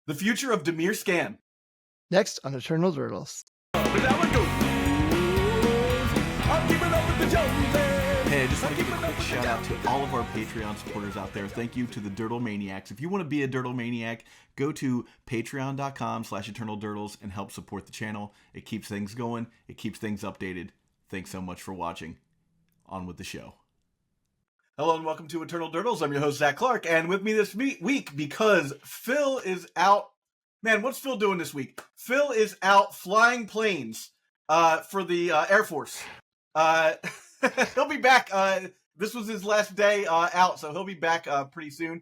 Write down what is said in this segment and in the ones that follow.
The future of Dimir Scam. Next on Eternal Turtles. Hey, I just want to give a quick shout out to all of our Patreon supporters out there. Thank you to the Dirtle Maniacs. If you want to be a Dirtle Maniac, go to patreon.com/eternaldurtles and help support the channel. It keeps things going. It keeps things updated. Thanks so much for watching. On with the show. Hello and welcome to Eternal Dirtles. I'm your host, Zach Clark, and with me this week, because Phil is out. Man, what's Phil doing this week? Phil is out flying planes for the Air Force. He'll be back. This was his last day out, so he'll be back pretty soon.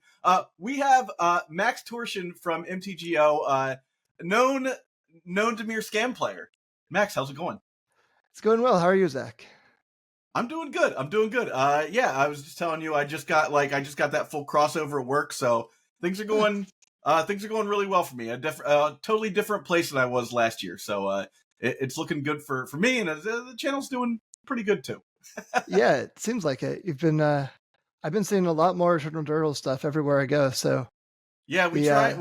We have Maxtortion from MTGO, known Dimir Scam player. Max, how's it going? It's going well. How are you, Zach? I'm doing good. Yeah, I was just telling you, I just got that full crossover at work, so things are going really well for me. A totally different place than I was last year, so it's looking good for me, and the channel's doing pretty good too. Yeah, it seems like it. You've been I've been seeing a lot more Eternal Turtles stuff everywhere I go. So yeah, we tried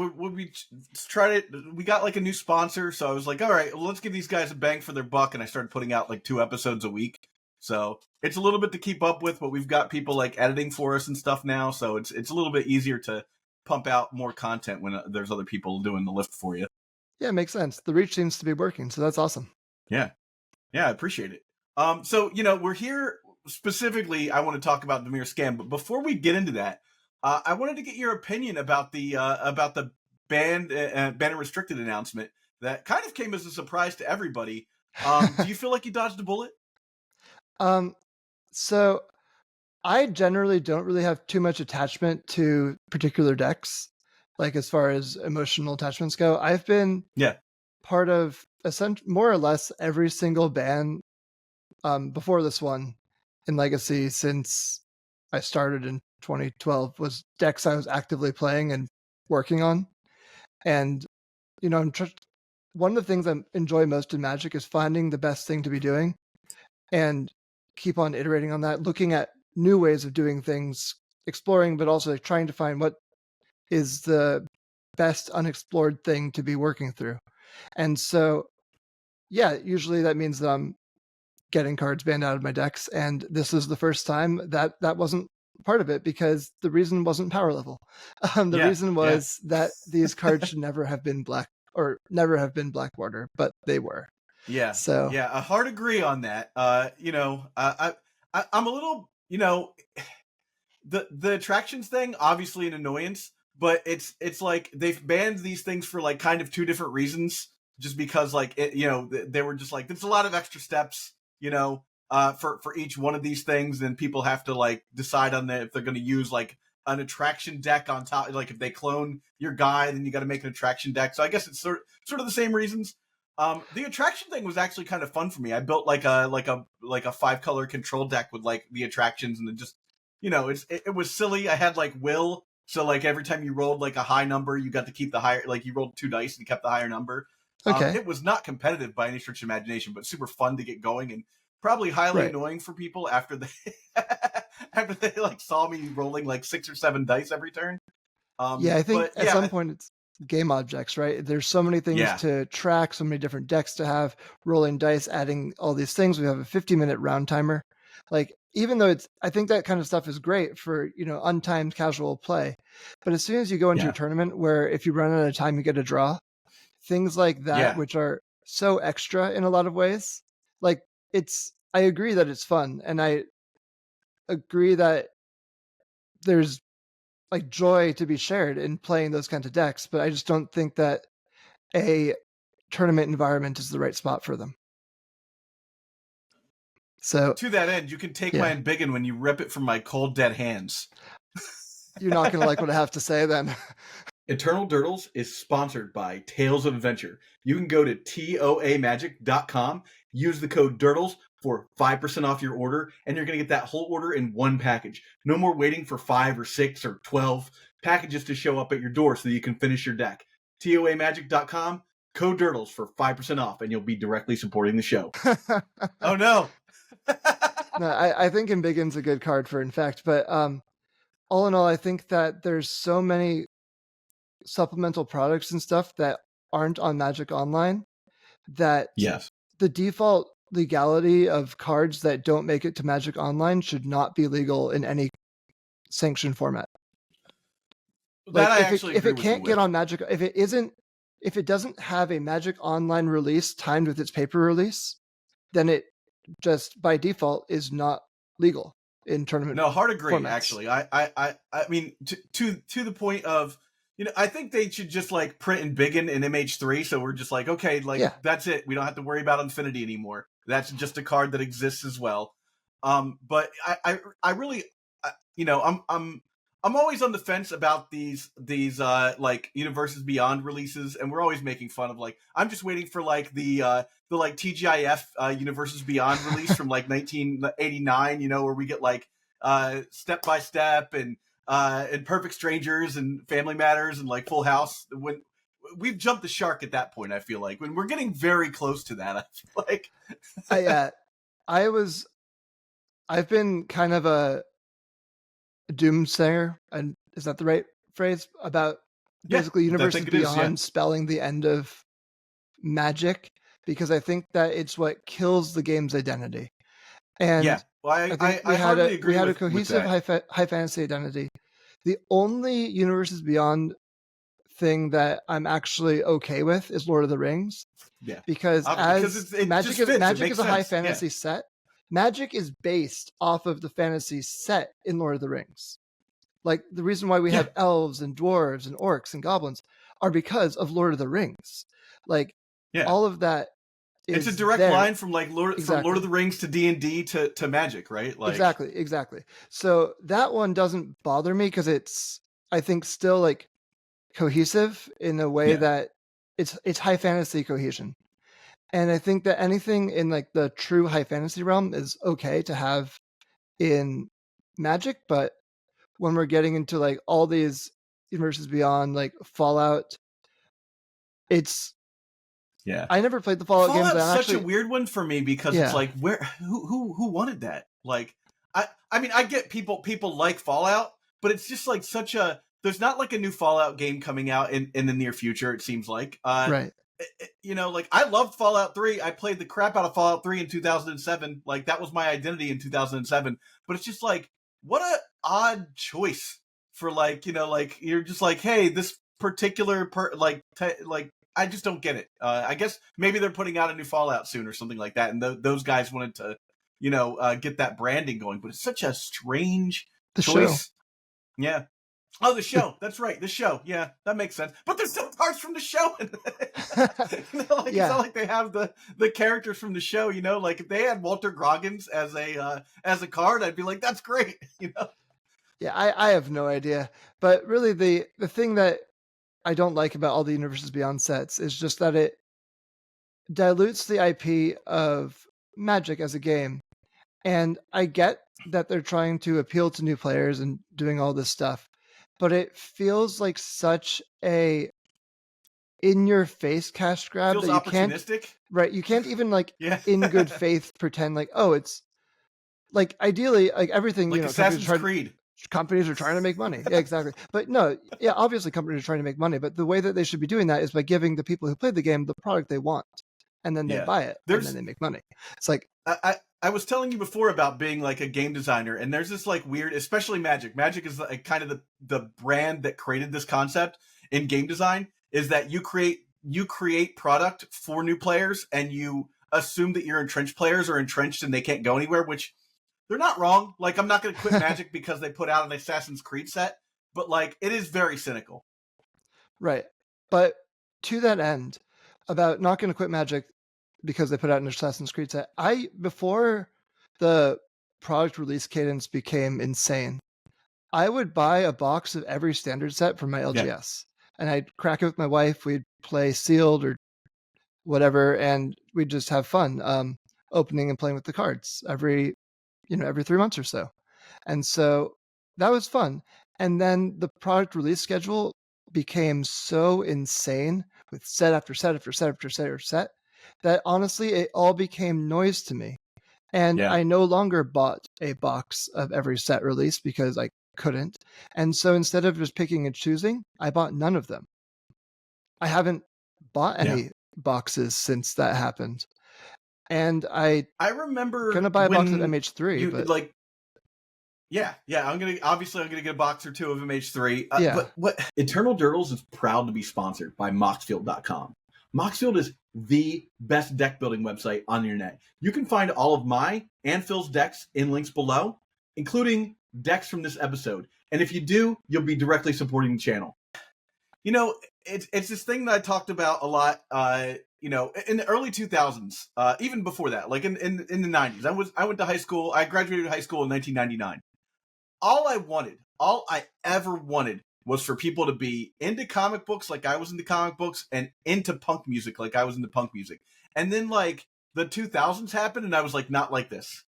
it. We got like a new sponsor, so I was like, all right, well, let's give these guys a bang for their buck, and I started putting out like 2 episodes a week. So it's a little bit to keep up with, but we've got people like editing for us and stuff now, so it's a little bit easier to pump out more content when there's other people doing the lift for you. Yeah, it makes sense. The reach seems to be working, so that's awesome. Yeah, I appreciate it. So, we're here specifically, I want to talk about Dimir Scam, but before we get into that, I wanted to get your opinion about the banned and restricted announcement that kind of came as a surprise to everybody. Do you feel like you dodged a bullet? So I generally don't really have too much attachment to particular decks, like as far as emotional attachments go. I've been part of more or less every single ban before this one in Legacy since I started in 2012 was decks I was actively playing and working on. And, one of the things I enjoy most in Magic is finding the best thing to be doing and keep on iterating on that, looking at new ways of doing things, exploring, but also trying to find what is the best unexplored thing to be working through. And so, yeah, usually that means that I'm getting cards banned out of my decks, and this is the first time that wasn't part of it because the reason wasn't power level. The reason was that these cards should never have been black border, but they were. Yeah. So I hard agree on that. I'm a little, the attractions thing, obviously an annoyance, but it's like they've banned these things for like kind of 2 different reasons. Just because like they were just like, there's a lot of extra steps, for each one of these things, and people have to like decide on if they're going to use like an attraction deck on top. Like if they clone your guy, then you got to make an attraction deck. So I guess it's sort of the same reasons. The attraction thing was actually kind of fun for me. I built like a 5-color control deck with like the attractions, and it just, it was silly. I had like will, so like every time you rolled like a high number, you got to keep the higher. Like you rolled 2 dice and you kept the higher number. Okay. It was not competitive by any stretch of imagination, but super fun to get going, and probably highly annoying for people after they like saw me rolling like 6 or 7 dice every turn. I think at some point it's game objects, right? There's so many things to track, so many different decks to have, rolling dice, adding all these things. We have a 50-minute round timer. Like, even though I think that kind of stuff is great for, untimed casual play. But as soon as you go into a tournament where if you run out of time, you get a draw, things like that, which are so extra in a lot of ways. Like, I agree that it's fun, and I agree that there's like joy to be shared in playing those kinds of decks, but I just don't think that a tournament environment is the right spot for them. So to that end, you can take my Embiggen when you rip it from my cold dead hands. You're not going to like what I have to say then. Eternal Dirtles is sponsored by Tales of Adventure. You can go to toamagic.com, use the code DIRTLES for 5% off your order, and you're going to get that whole order in one package. No more waiting for 5 or 6 or 12 packages to show up at your door so that you can finish your deck. toamagic.com, code DIRTLES for 5% off, and you'll be directly supporting the show. Oh, no. No, I think Embiggen's a good card for Infect, but all in all, I think that there's so many supplemental products and stuff that aren't on Magic Online, that the default legality of cards that don't make it to Magic Online should not be legal in any sanctioned format. That like if it can't get on Magic, if it doesn't have a Magic Online release timed with its paper release, then it just by default is not legal in tournament. No, hard agree. formats. Actually, I mean, to the point of, I think they should just like print and biggin in MH3, so we're just like, okay, that's it. We don't have to worry about Infinity anymore. That's just a card that exists as well. But I really, I'm always on the fence about these like Universes Beyond releases, and we're always making fun of like, I'm just waiting for like the like TGIF Universes Beyond release from like 1989, where we get like Step by Step and Perfect Strangers and Family Matters and like Full House. When we've jumped the shark at that point, I feel like when we're getting very close to that, I feel like I've been kind of a doomsayer, and is that the right phrase, about basically Universes Beyond spelling the end of Magic, because I think that it's what kills the game's identity. And I think we had a cohesive high fantasy identity. The only Universes Beyond thing that I'm actually okay with is Lord of the Rings. Yeah. Because Magic is a high fantasy set. Magic is based off of the fantasy set in Lord of the Rings. Like the reason why we have elves and dwarves and orcs and goblins are because of Lord of the Rings. Like all of that. It's a direct line from like from Lord of the Rings to D&D to Magic, right? Like Exactly. So that one doesn't bother me because it's, I think, still like cohesive in a way that it's high fantasy cohesion. And I think that anything in like the true high fantasy realm is okay to have in Magic, but when we're getting into like all these Universes Beyond, like Fallout, it's I never played the Fallout games. Fallout's such a weird one for me because it's like who wanted that? Like I mean I get people like Fallout, but it's just like there's not like a new Fallout game coming out in the near future, it seems like. Right. Like I loved Fallout 3. I played the crap out of Fallout 3 in 2007. Like that was my identity in 2007. But it's just like, what a odd choice for like, like you're just like, hey, this particular I just don't get it. I guess maybe they're putting out a new Fallout soon or something like that, and those guys wanted to, get that branding going. But it's such a strange choice. Show. Yeah. Oh, the show. That's right. The show. Yeah, that makes sense. But there's still parts from the show. It's not like they have the characters from the show. Like if they had Walter Goggins as a card, I'd be like, that's great. Yeah, I have no idea. But really, the thing that I don't like about all the Universes Beyond sets is just that it dilutes the IP of Magic as a game. And I get that they're trying to appeal to new players and doing all this stuff, but it feels like such a in-your-face cash grab feels that you opportunistic. Can't. You can't even like in good faith pretend like, oh, it's like ideally like everything. Like Assassin's Creed. Companies are trying to make money. Yeah, exactly. But no, obviously companies are trying to make money, but the way that they should be doing that is by giving the people who play the game the product they want, and then they buy it, and then they make money. It's like I was telling you before about being like a game designer, and there's this like weird, especially Magic. Magic is like kind of the brand that created this concept in game design, is that you create product for new players, and you assume that your entrenched players are entrenched and they can't go anywhere, which they're not wrong. Like, I'm not going to quit Magic because they put out an Assassin's Creed set, but like, it is very cynical. Right. But to that end, about not going to quit Magic because they put out an Assassin's Creed set, before the product release cadence became insane, I would buy a box of every standard set from my LGS, and I'd crack it with my wife. We'd play sealed or whatever, and we'd just have fun opening and playing with the cards every 3 months or so. And so that was fun. And then the product release schedule became so insane with set after set after set after set after set that honestly it all became noise to me. And I no longer bought a box of every set release because I couldn't. And so instead of just picking and choosing, I bought none of them. I haven't bought any boxes since that happened. And I remember gonna buy a box of when MH3, you but yeah, I'm gonna get a box or two of MH3. yeah. But what Eternal Durdles is proud to be sponsored by Moxfield.com. Moxfield is the best deck building website on the internet. You can find all of my and Phil's decks in links below, including decks from this episode. And if you do, you'll be directly supporting the channel. You know, it's this thing that I talked about a lot. You know, in the early 2000s, even before that, like in the 90s, I went to high school. I graduated high school in 1999. All I ever wanted was for people to be into comic books like I was into comic books and into punk music like I was into punk music. And then like the 2000s happened and I was like, not like this.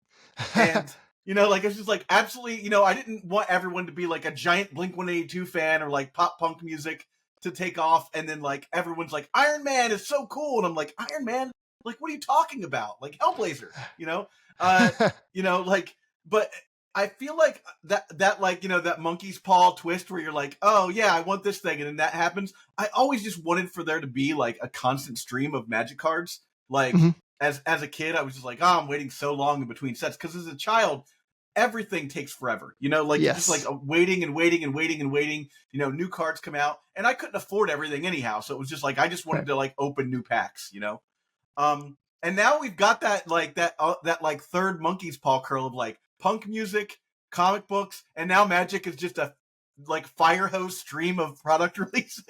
And, you know, like it's just like absolutely, you know, I didn't want everyone to be like a giant Blink-182 fan or like pop punk music to take off. And then like everyone's like, Iron Man is so cool. And I'm like, Iron Man? Like, what are you talking about? Like Hellblazer, you know? You know, like, but I feel like that like, you know, that monkey's paw twist where you're like, oh yeah, I want this thing, and then that happens. I always just wanted for there to be like a constant stream of Magic cards. Like as a kid, I was just like, oh, I'm waiting so long in between sets, because as a child, everything takes forever. You know, like you're just like waiting and waiting and waiting and waiting. You know, new cards come out, and I couldn't afford everything anyhow, so it was just like I just wanted to like open new packs. You know, and now we've got that like that like third monkey's paw curl of like punk music, comic books, and now Magic is just a like fire hose stream of product releases.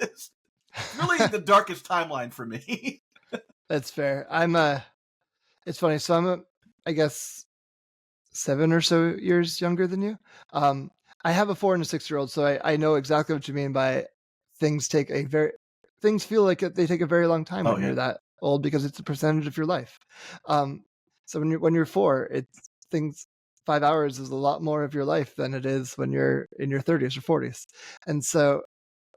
It's really the darkest timeline for me. That's fair. It's funny. So I'm I guess 7 or so years younger than you. I have a 4 and a 6-year-old, so I know exactly what you mean by things feel like they take a very long time when you're that old, because it's a percentage of your life. So when you're 4, it's things 5 hours is a lot more of your life than it is when you're in your 30s or 40s. And so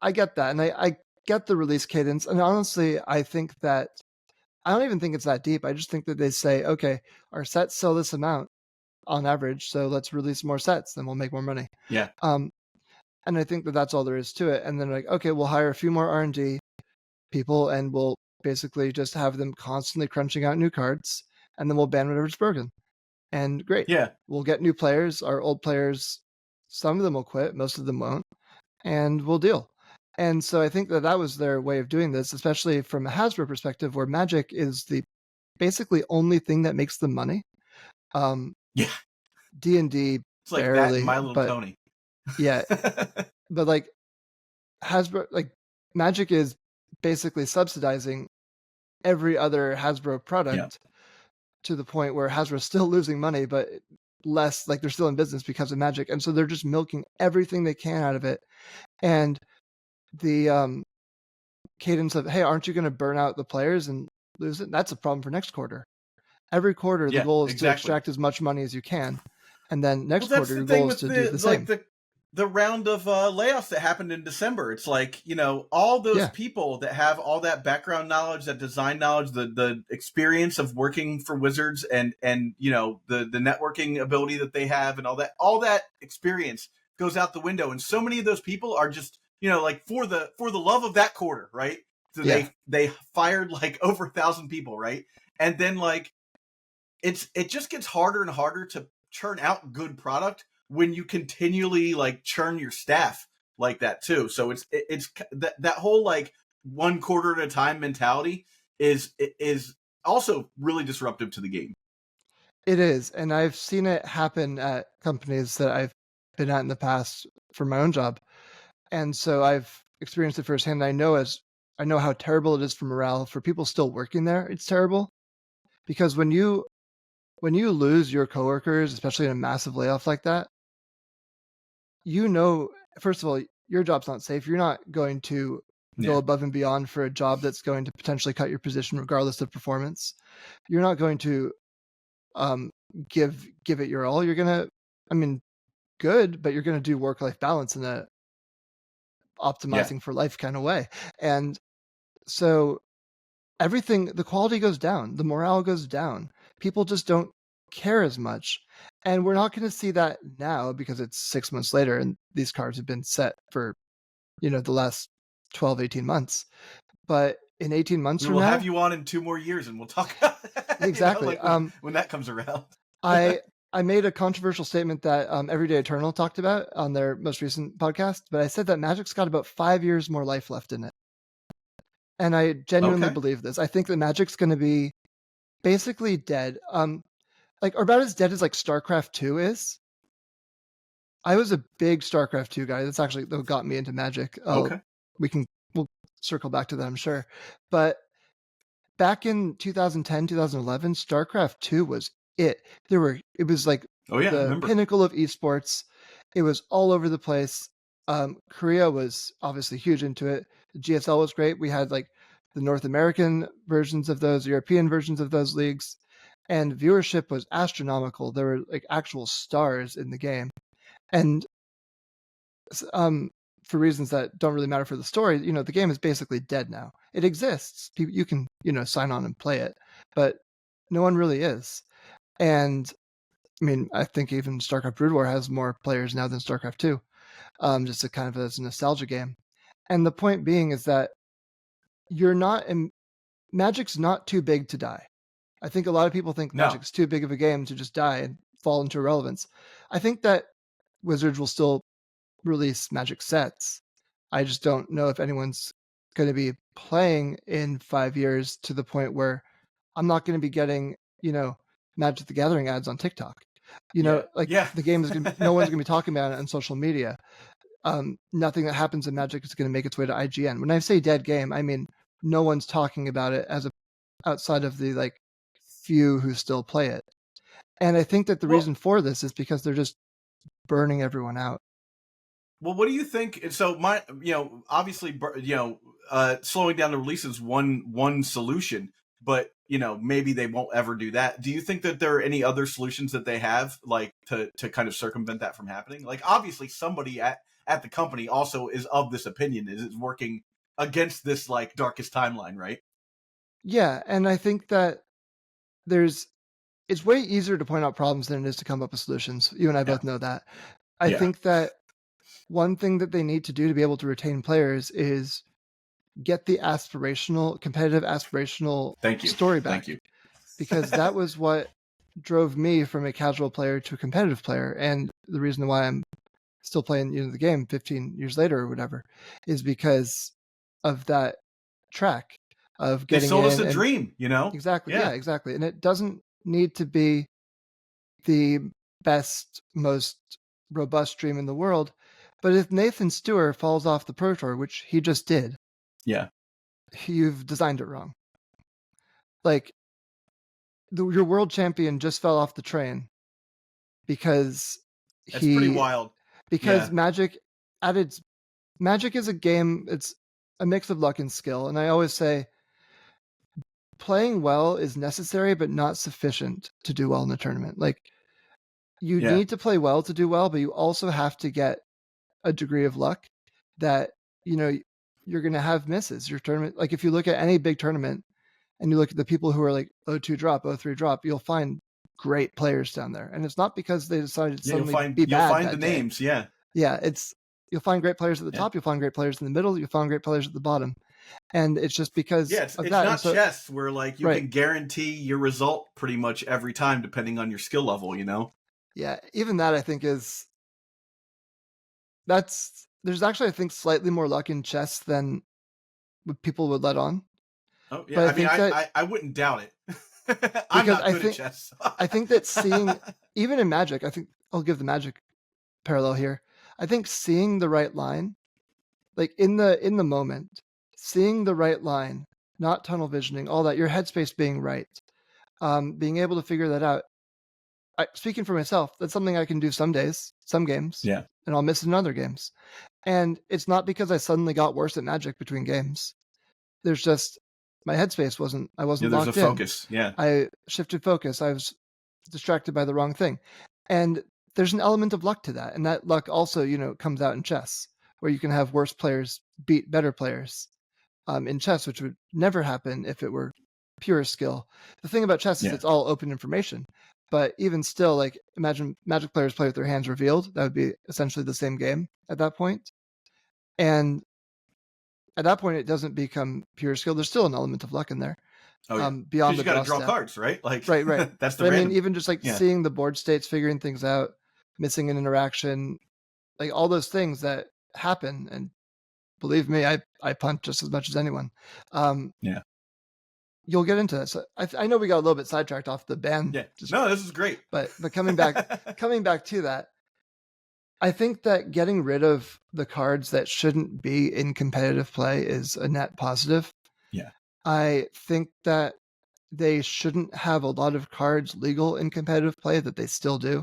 I get that. And I get the release cadence. And honestly, I don't even think it's that deep. I just think that they say, okay, our sets sell this amount on average, so let's release more sets, then we'll make more money. Yeah. And I think that that's all there is to it. And then like, okay, we'll hire a few more R&D people, and we'll basically just have them constantly crunching out new cards, and then we'll ban whatever's broken. And great. Yeah. We'll get new players. Our old players, some of them will quit, most of them won't, and we'll deal. And so I think that was their way of doing this, especially from a Hasbro perspective, where Magic is the basically only thing that makes them money. Yeah. D&D it's like barely, that and My Little Pony. Yeah. But like Hasbro, like Magic is basically subsidizing every other Hasbro product to the point where Hasbro's still losing money, but less, like they're still in business because of Magic. And so they're just milking everything they can out of it. And the cadence of, hey, aren't you going to burn out the players and lose it? That's a problem for next quarter. Every quarter, the goal is to extract as much money as you can. And then next quarter, your goal is to do the same. The round of layoffs that happened in December, it's like, you know, all those people that have all that background knowledge, that design knowledge, the experience of working for Wizards, and you know, the networking ability that they have, and all that experience goes out the window. And so many of those people are just, you know, like for the love of that quarter, right? So they fired like over 1,000 people, right? And then like it just gets harder and harder to churn out good product when you continually like churn your staff like that too. So it's that whole like one quarter at a time mentality is also really disruptive to the game. It is, and I've seen it happen at companies that I've been at in the past for my own job, and so I've experienced it firsthand. I know how terrible it is for morale for people still working there. It's terrible because when you lose your coworkers, especially in a massive layoff like that, you know, first of all, your job's not safe. You're not going to go above and beyond for a job that's going to potentially cut your position regardless of performance. You're not going to give it your all. You're gonna, good, but you're gonna do work-life balance in a optimizing for life kind of way. And so the quality goes down, the morale goes down. People just don't care as much. And we're not going to see that now because it's 6 months later and these cards have been set for, you know, the last 12, 18 months. But in 18 months from now, we'll have you on in 2 more years and we'll talk about that. Exactly. When that comes around. I made a controversial statement that Everyday Eternal talked about on their most recent podcast, but I said that Magic's got about 5 years more life left in it. And I genuinely believe this. I think that Magic's going to be basically dead. Or about as dead as like StarCraft 2 is. I was a big StarCraft 2 guy. That's actually what got me into Magic. We'll circle back to that, I'm sure. But back in 2010, 2011, StarCraft 2 was it. It was like the pinnacle of esports. It was all over the place. Korea was obviously huge into it. The GSL was great. We had like the North American versions of those, European versions of those leagues, and viewership was astronomical. There were like actual stars in the game. And for reasons that don't really matter for the story, the game is basically dead now. It exists. You can, sign on and play it, but no one really is. And I mean, I think even StarCraft Brood War has more players now than StarCraft 2, just a kind of as a nostalgia game. And the point being is that Magic's not too big to die. I think a lot of people think Magic's too big of a game to just die and fall into irrelevance. I think that Wizards will still release Magic sets. I just don't know if anyone's going to be playing in 5 years to the point where I'm not going to be getting, Magic the Gathering ads on TikTok. The game is no one's going to be talking about it on social media. Nothing that happens in Magic is going to make its way to IGN. When I say dead game, I mean no one's talking about it outside of the few who still play it. And I think that the reason for this is because they're just burning everyone out. Well, what do you think? So obviously, slowing down the release is one solution, but maybe they won't ever do that. Do you think that there are any other solutions that they have, like to kind of circumvent that from happening? Like, obviously, somebody at the company also is of this opinion, is working against this darkest timeline, right? Yeah, and I think that it's way easier to point out problems than it is to come up with solutions. You and I both know that. I think that one thing that they need to do to be able to retain players is get the competitive aspirational story back. Thank you. Because that was what drove me from a casual player to a competitive player. And the reason why I'm still playing the game 15 years later or whatever is because of that track of getting in. They sold us a dream, Exactly. Yeah, exactly. And it doesn't need to be the best, most robust dream in the world. But if Nathan Stewart falls off the Pro Tour, which he just did, you've designed it wrong. Your world champion just fell off the train because That's pretty wild. Because Magic is a game. It's a mix of luck and skill, and I always say playing well is necessary but not sufficient to do well in a tournament. You need to play well to do well, but you also have to get a degree of luck that you're going to have misses. Your tournament, if you look at any big tournament and you look at the people who are 0-2 drop, 0-3 drop, you'll find great players down there, and it's not because they decided to suddenly be bad. You'll find the names, you'll find great players at the top, you'll find great players in the middle, you'll find great players at the bottom, and it's just because it's not chess where you can guarantee your result pretty much every time depending on your skill level. Even that I think there's actually I think slightly more luck in chess than what people would let on. Oh yeah, but I wouldn't doubt it. I'm not good at chess. I think that seeing even in Magic, I think I'll give the Magic parallel here. I think seeing the right line, in the moment, seeing the right line, not tunnel visioning, all that, your headspace being right, being able to figure that out. Speaking for myself, that's something I can do some days, some games, and I'll miss it in other games. And it's not because I suddenly got worse at Magic between games. There's just my headspace wasn't locked in. There's a focus. Yeah. I shifted focus. I was distracted by the wrong thing. And there's an element of luck to that. And that luck also, comes out in chess, where you can have worse players beat better players in chess, which would never happen if it were pure skill. The thing about chess is it's all open information. But even still, imagine Magic players play with their hands revealed. That would be essentially the same game at that point. And at that point, it doesn't become pure skill. There's still an element of luck in there. Oh yeah, beyond the you got to draw step. cards, right? Like right. that's the but random. I mean, even just like seeing the board states, figuring things out, missing an interaction, like all those things that happen. And believe me, I punt just as much as anyone. Yeah. You'll get into this. I know we got a little bit sidetracked off the ban. Yeah. No, this is great. But coming back to that, I think that getting rid of the cards that shouldn't be in competitive play is a net positive. Yeah. I think that they shouldn't have a lot of cards legal in competitive play that they still do.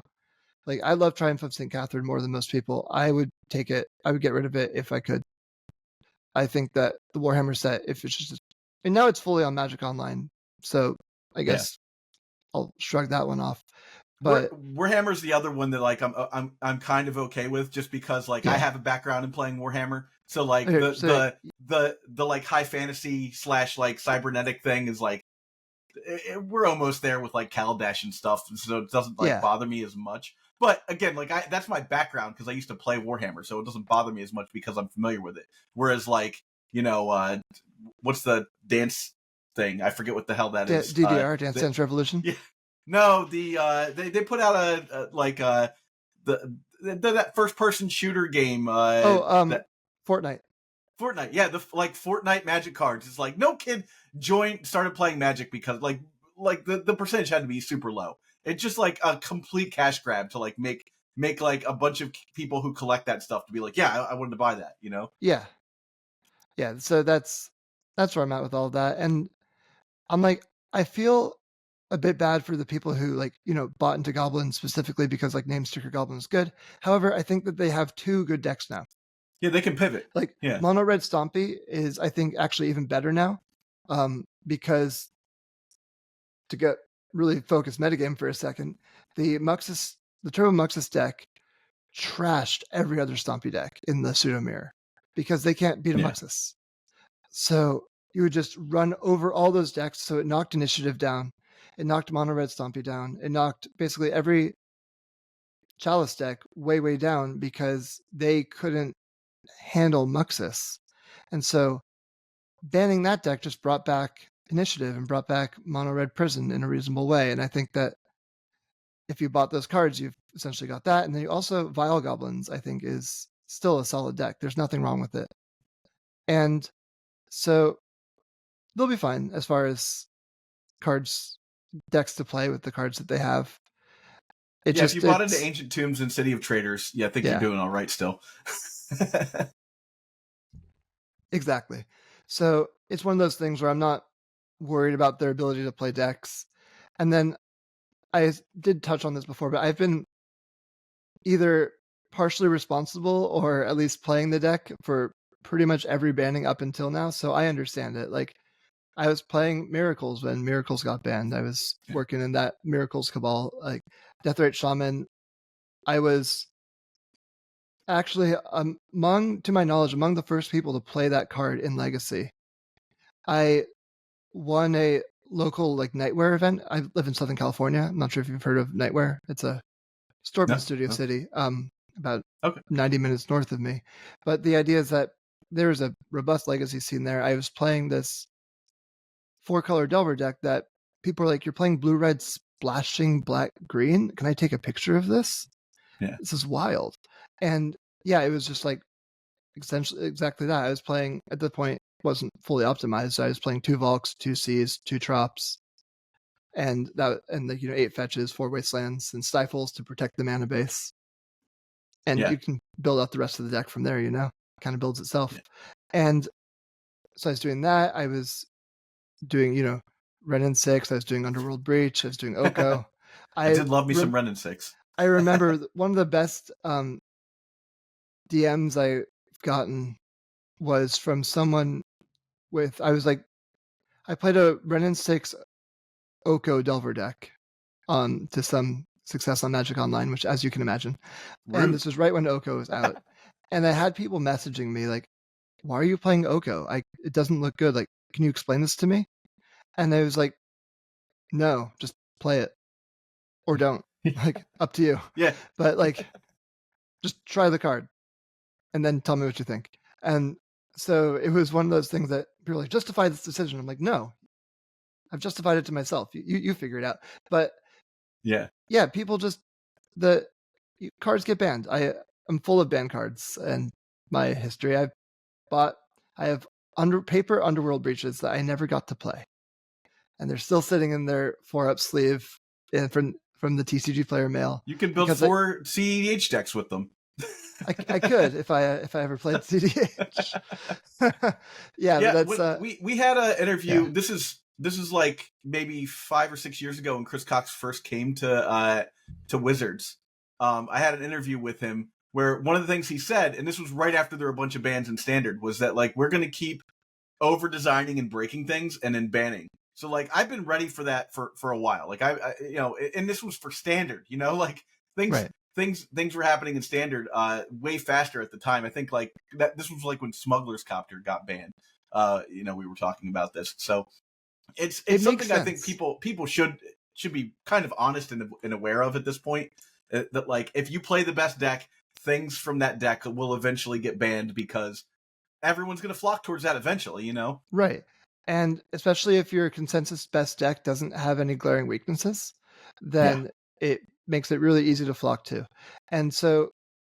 Like, I love Triumph of St. Catherine more than most people. I would take it. I would get rid of it if I could. I think that the Warhammer set, if it's just, and now it's fully on Magic Online, so I guess I'll shrug that one off. But Warhammer's the other one that like I'm kind of okay with, just because like I have a background in playing Warhammer, so like the like high fantasy / like cybernetic thing is like we're almost there with like Kaladesh and stuff, so it doesn't like bother me as much. But again, like that's my background because I used to play Warhammer, so it doesn't bother me as much because I'm familiar with it. Whereas like what's the dance thing? I forget what the hell that is. DDR, Dance Dance Revolution. Yeah. No, they put out that first person shooter game. Fortnite. Fortnite, yeah, the like Fortnite Magic cards. It's like no kid started playing Magic because like the percentage had to be super low. It's just like a complete cash grab to like make like a bunch of people who collect that stuff to be like, yeah, I wanted to buy that, you know? Yeah. So that's where I'm at with all of that, and I'm like, I feel a bit bad for the people who like, bought into Goblin specifically because like name sticker Goblin is good. However, I think that they have 2 good decks now. Yeah, they can pivot. Like Mono Red Stompy is, I think, actually even better now, because to get really focused metagame for a second, the Turbo Muxus deck trashed every other Stompy deck in the pseudo mirror because they can't beat a Muxus. So you would just run over all those decks. So it knocked Initiative down. It knocked Mono Red Stompy down. It knocked basically every Chalice deck way down because they couldn't handle Muxus. And so banning that deck just brought back Initiative and brought back Mono Red Prison in a reasonable way. And I think that if you bought those cards, you've essentially got that. And then you also, Vile Goblins, I think, is still a solid deck. There's nothing wrong with it. And so they'll be fine as far as decks to play with the cards that they have. If you bought into Ancient Tombs and City of Traders, I think you're doing all right still. Exactly. So it's one of those things where I'm not worried about their ability to play decks. And then I did touch on this before, but I've been either partially responsible or at least playing the deck for pretty much every banning up until now. So I understand it. Like, I was playing Miracles when Miracles got banned. I was working in that Miracles cabal, like Deathrite Shaman. I was actually, to my knowledge, among the first people to play that card in Legacy. I won a local like Nightwear event. I live in Southern California. I'm not sure if you've heard of Nightwear. It's a store in Studio City, about 90 minutes north of me. But the idea is that there is a robust Legacy scene there. I was playing this 4-color Delver deck that people are like, you're playing blue-red splashing black-green? Can I take a picture of this? Yeah. This is wild. And yeah, it was just like essentially exactly that. I was playing, at the point, wasn't fully optimized. So I was playing 2 Volks, 2 Seas, 2 Trops, and 8 fetches, 4 Wastelands, and Stifles to protect the mana base. And you can build out the rest of the deck from there, kind of builds itself. Yeah. And so I was doing that. I was doing, Ren 6. I was doing Underworld Breach. I was doing Oko. I did love me some Ren 6. I remember one of the best DMs I've gotten was from someone I played a Ren 6 Oko Delver deck to some success on Magic Online, which, as you can imagine. Rude. And this was right when Oko was out. And I had people messaging me like, why are you playing Oko? It doesn't look good. Like, can you explain this to me? And I was like, no, just play it. Or don't. Like, up to you. Yeah. But like, just try the card. And then tell me what you think. And So it was one of those things that people were like, justify this decision. I'm like, no, I've justified it to myself. You figure it out. But yeah, people just cards get banned. I'm full of banned cards and my history. I have paper Underworld breaches that I never got to play, and they're still sitting in their 4-up sleeve from the TCG player mail. You can build 4 CEDH decks with them. I could if I ever played CDH. That's we had an interview. Yeah. This is like maybe 5 or 6 years ago when Chris Cox first came to Wizards. I had an interview with him where one of the things he said, and this was right after there were a bunch of bans in Standard, was that like we're going to keep over designing and breaking things and then banning. So like I've been ready for that for a while. Like I and this was for Standard. Like things were happening in Standard way faster at the time. I think like that this was like when Smuggler's Copter got banned. We were talking about this. So it's something I think people should be kind of honest and aware of at this point. That like if you play the best deck, things from that deck will eventually get banned because everyone's going to flock towards that eventually. Right. And especially if your consensus best deck doesn't have any glaring weaknesses, then it makes it really easy to flock to. And so,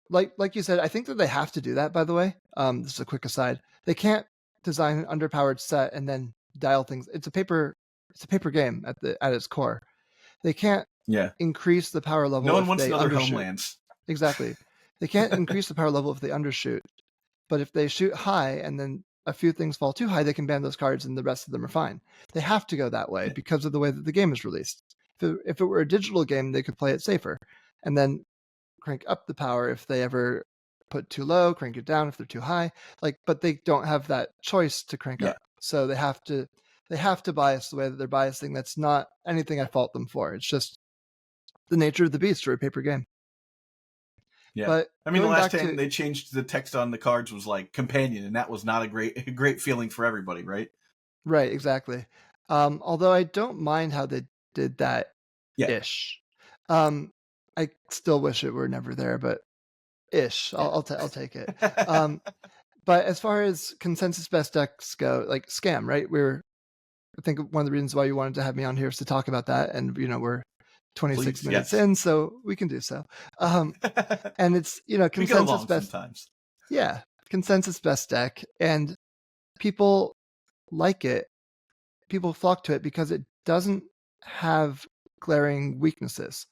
like you said, I think that they have to do that, by the way. This is a quick aside. They can't design an underpowered set and then dial things. It's a paper game at its core. They can't increase the power level. No one wants another Homelands. Exactly. They can't increase the power level if they undershoot. But if they shoot high and then a few things fall too high, they can ban those cards and the rest of them are fine. They have to go that way because of the way that the game is released. If it were a digital game, they could play it safer and then crank up the power if they ever put too low, crank it down if they're too high. But they don't have that choice to crank up. So they have to bias the way that they're biasing. That's not anything I fault them for. It's just the nature of the beast for a paper game. Yeah, but I mean, the last time they changed the text on the cards was like companion, and that was not a great feeling for everybody, right? Right, exactly. Although I don't mind how they did that ish. I still wish it were never there, but ish. I'll take it. But as far as consensus best decks go, like Scam, right? I think one of the reasons why you wanted to have me on here is to talk about that, and we're 26 minutes in, so we can do so. And it's consensus best. Sometimes. Yeah, consensus best deck, and people like it. People flock to it because it doesn't have glaring weaknesses.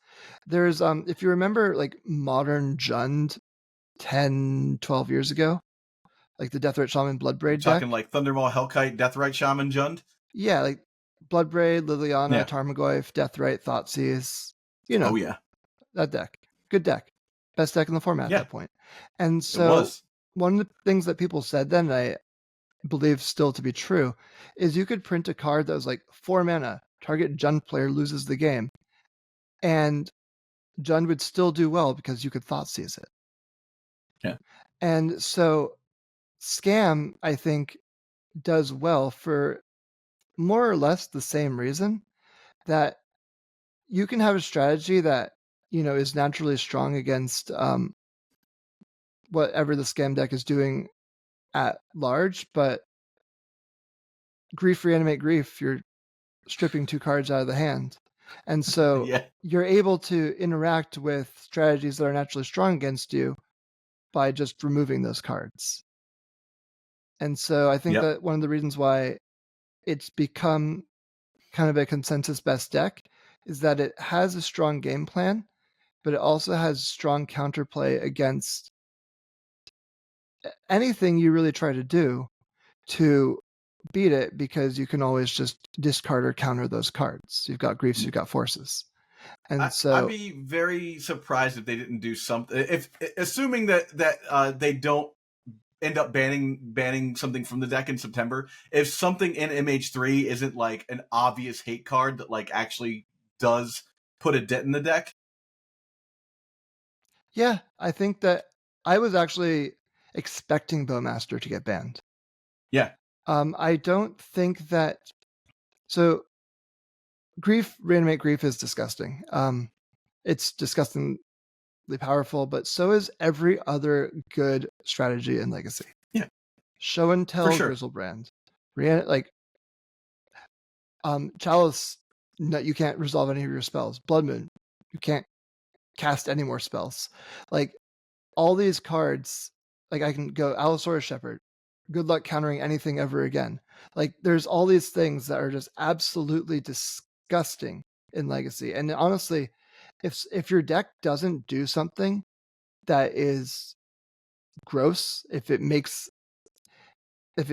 There's if you remember like modern Jund 10, 12 years ago, like the Deathrite Shaman Bloodbraid deck. Talking like Thundermaw, Hellkite, Deathrite Shaman Jund? Yeah, like Bloodbraid, Liliana, Tarmogoyf, Deathrite, Thoughtseize. Oh yeah. That deck. Good deck. Best deck in the format at that point. And so one of the things that people said then, and I believe still to be true, is you could print a card that was like 4 mana, target Jund player loses the game. And Jund would still do well because you could Thoughtseize it. Yeah. And so Scam, I think, does well for more or less the same reason, that you can have a strategy that is naturally strong against whatever the Scam deck is doing at large, but Grief Reanimate Grief, you're stripping 2 cards out of the hand, and so you're able to interact with strategies that are naturally strong against you by just removing those cards. And so I think that one of the reasons why it's become kind of a consensus best deck is that it has a strong game plan, but it also has strong counterplay against anything you really try to do to beat it, because you can always just discard or counter those cards. You've got Griefs, you've got Forces. And I'd be very surprised if they didn't do something. If assuming that they don't end up banning something from the deck in September, if something in MH3 isn't like an obvious hate card that like actually does put a dent in the deck. Yeah, I think that I was actually expecting Bowmaster to get banned. Yeah. I don't think that. So, Reanimate Grief is disgusting. It's disgustingly powerful, but so is every other good strategy in Legacy. Yeah. Show and Tell, For sure. Grizzlebrand. Like, Chalice, no, you can't resolve any of your spells. Blood Moon, you can't cast any more spells. Like, all these cards, like I can go Allosaurus Shepherd, good luck countering anything ever again. Like, there's all these things that are just absolutely disgusting in Legacy. And honestly, if your deck doesn't do something that is gross, if it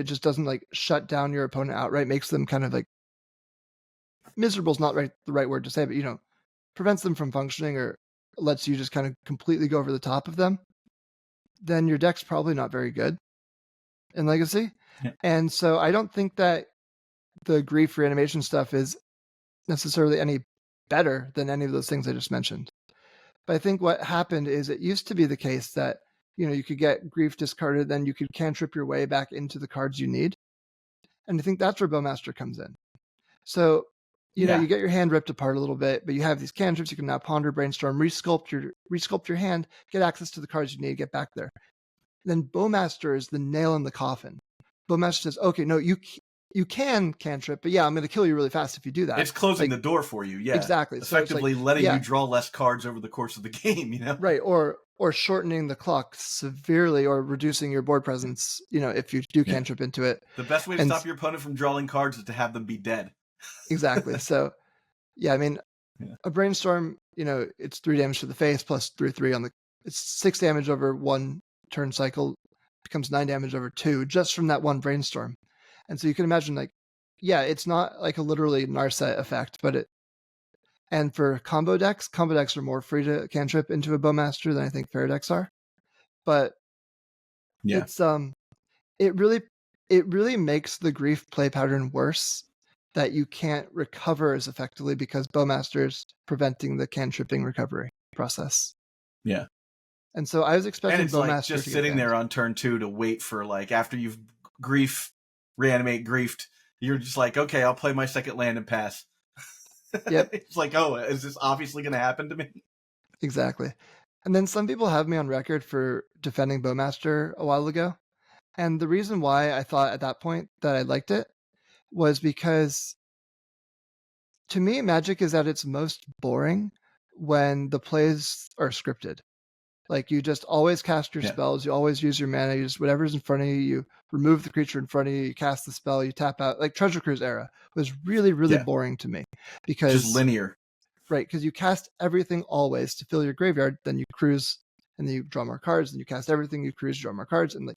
just doesn't like shut down your opponent outright, makes them kind of like, miserable is not the right word to say, but prevents them from functioning or lets you just kind of completely go over the top of them, then your deck's probably not very good in Legacy. Yeah. And so I don't think that the grief reanimation stuff is necessarily any better than any of those things I just mentioned. But I think what happened is it used to be the case that, you could get grief discarded, then you could cantrip your way back into the cards you need. And I think that's where Bowmaster comes in. So, you get your hand ripped apart a little bit, but you have these cantrips. You can now ponder, brainstorm, resculpt your hand, get access to the cards you need, get back there. Then Bowmaster is the nail in the coffin. Bowmaster says, okay, no, you can cantrip, but I'm going to kill you really fast if you do that. It's closing the door for you, Exactly. Effectively letting you draw less cards over the course of the game, Right, or shortening the clock severely or reducing your board presence, if you do cantrip into it. The best way to stop your opponent from drawing cards is to have them be dead. Exactly. So, a brainstorm, it's 3 damage to the face plus 3/3 on it's 6 damage over 1 turn cycle, becomes 9 damage over 2 just from that one brainstorm. And so you can imagine, like, it's not like a literally Narset effect, but and for combo decks are more free to cantrip into a Bowmaster than I think fair decks are. But it's it really makes the grief play pattern worse, that you can't recover as effectively because Bowmaster's preventing the cantripping recovery process. Yeah. And so I was expecting and it's Bowmaster like just sitting there on turn 2 to wait for, like, after you've reanimate griefed, you're just like, okay, I'll play my second land and pass. Yep. It's like, oh, is this obviously going to happen to me? Exactly. And then some people have me on record for defending Bowmaster a while ago. And the reason why I thought at that point that I liked it was because, to me, Magic is at its most boring when the plays are scripted. Like, you just always cast your spells, you always use your mana, you just whatever's in front of you, you remove the creature in front of you, you cast the spell, you tap out. Like, Treasure Cruise era was really, really boring to me. Because just linear. Right, because you cast everything always to fill your graveyard, then you cruise, and then you draw more cards, and you cast everything, you cruise, draw more cards, and like,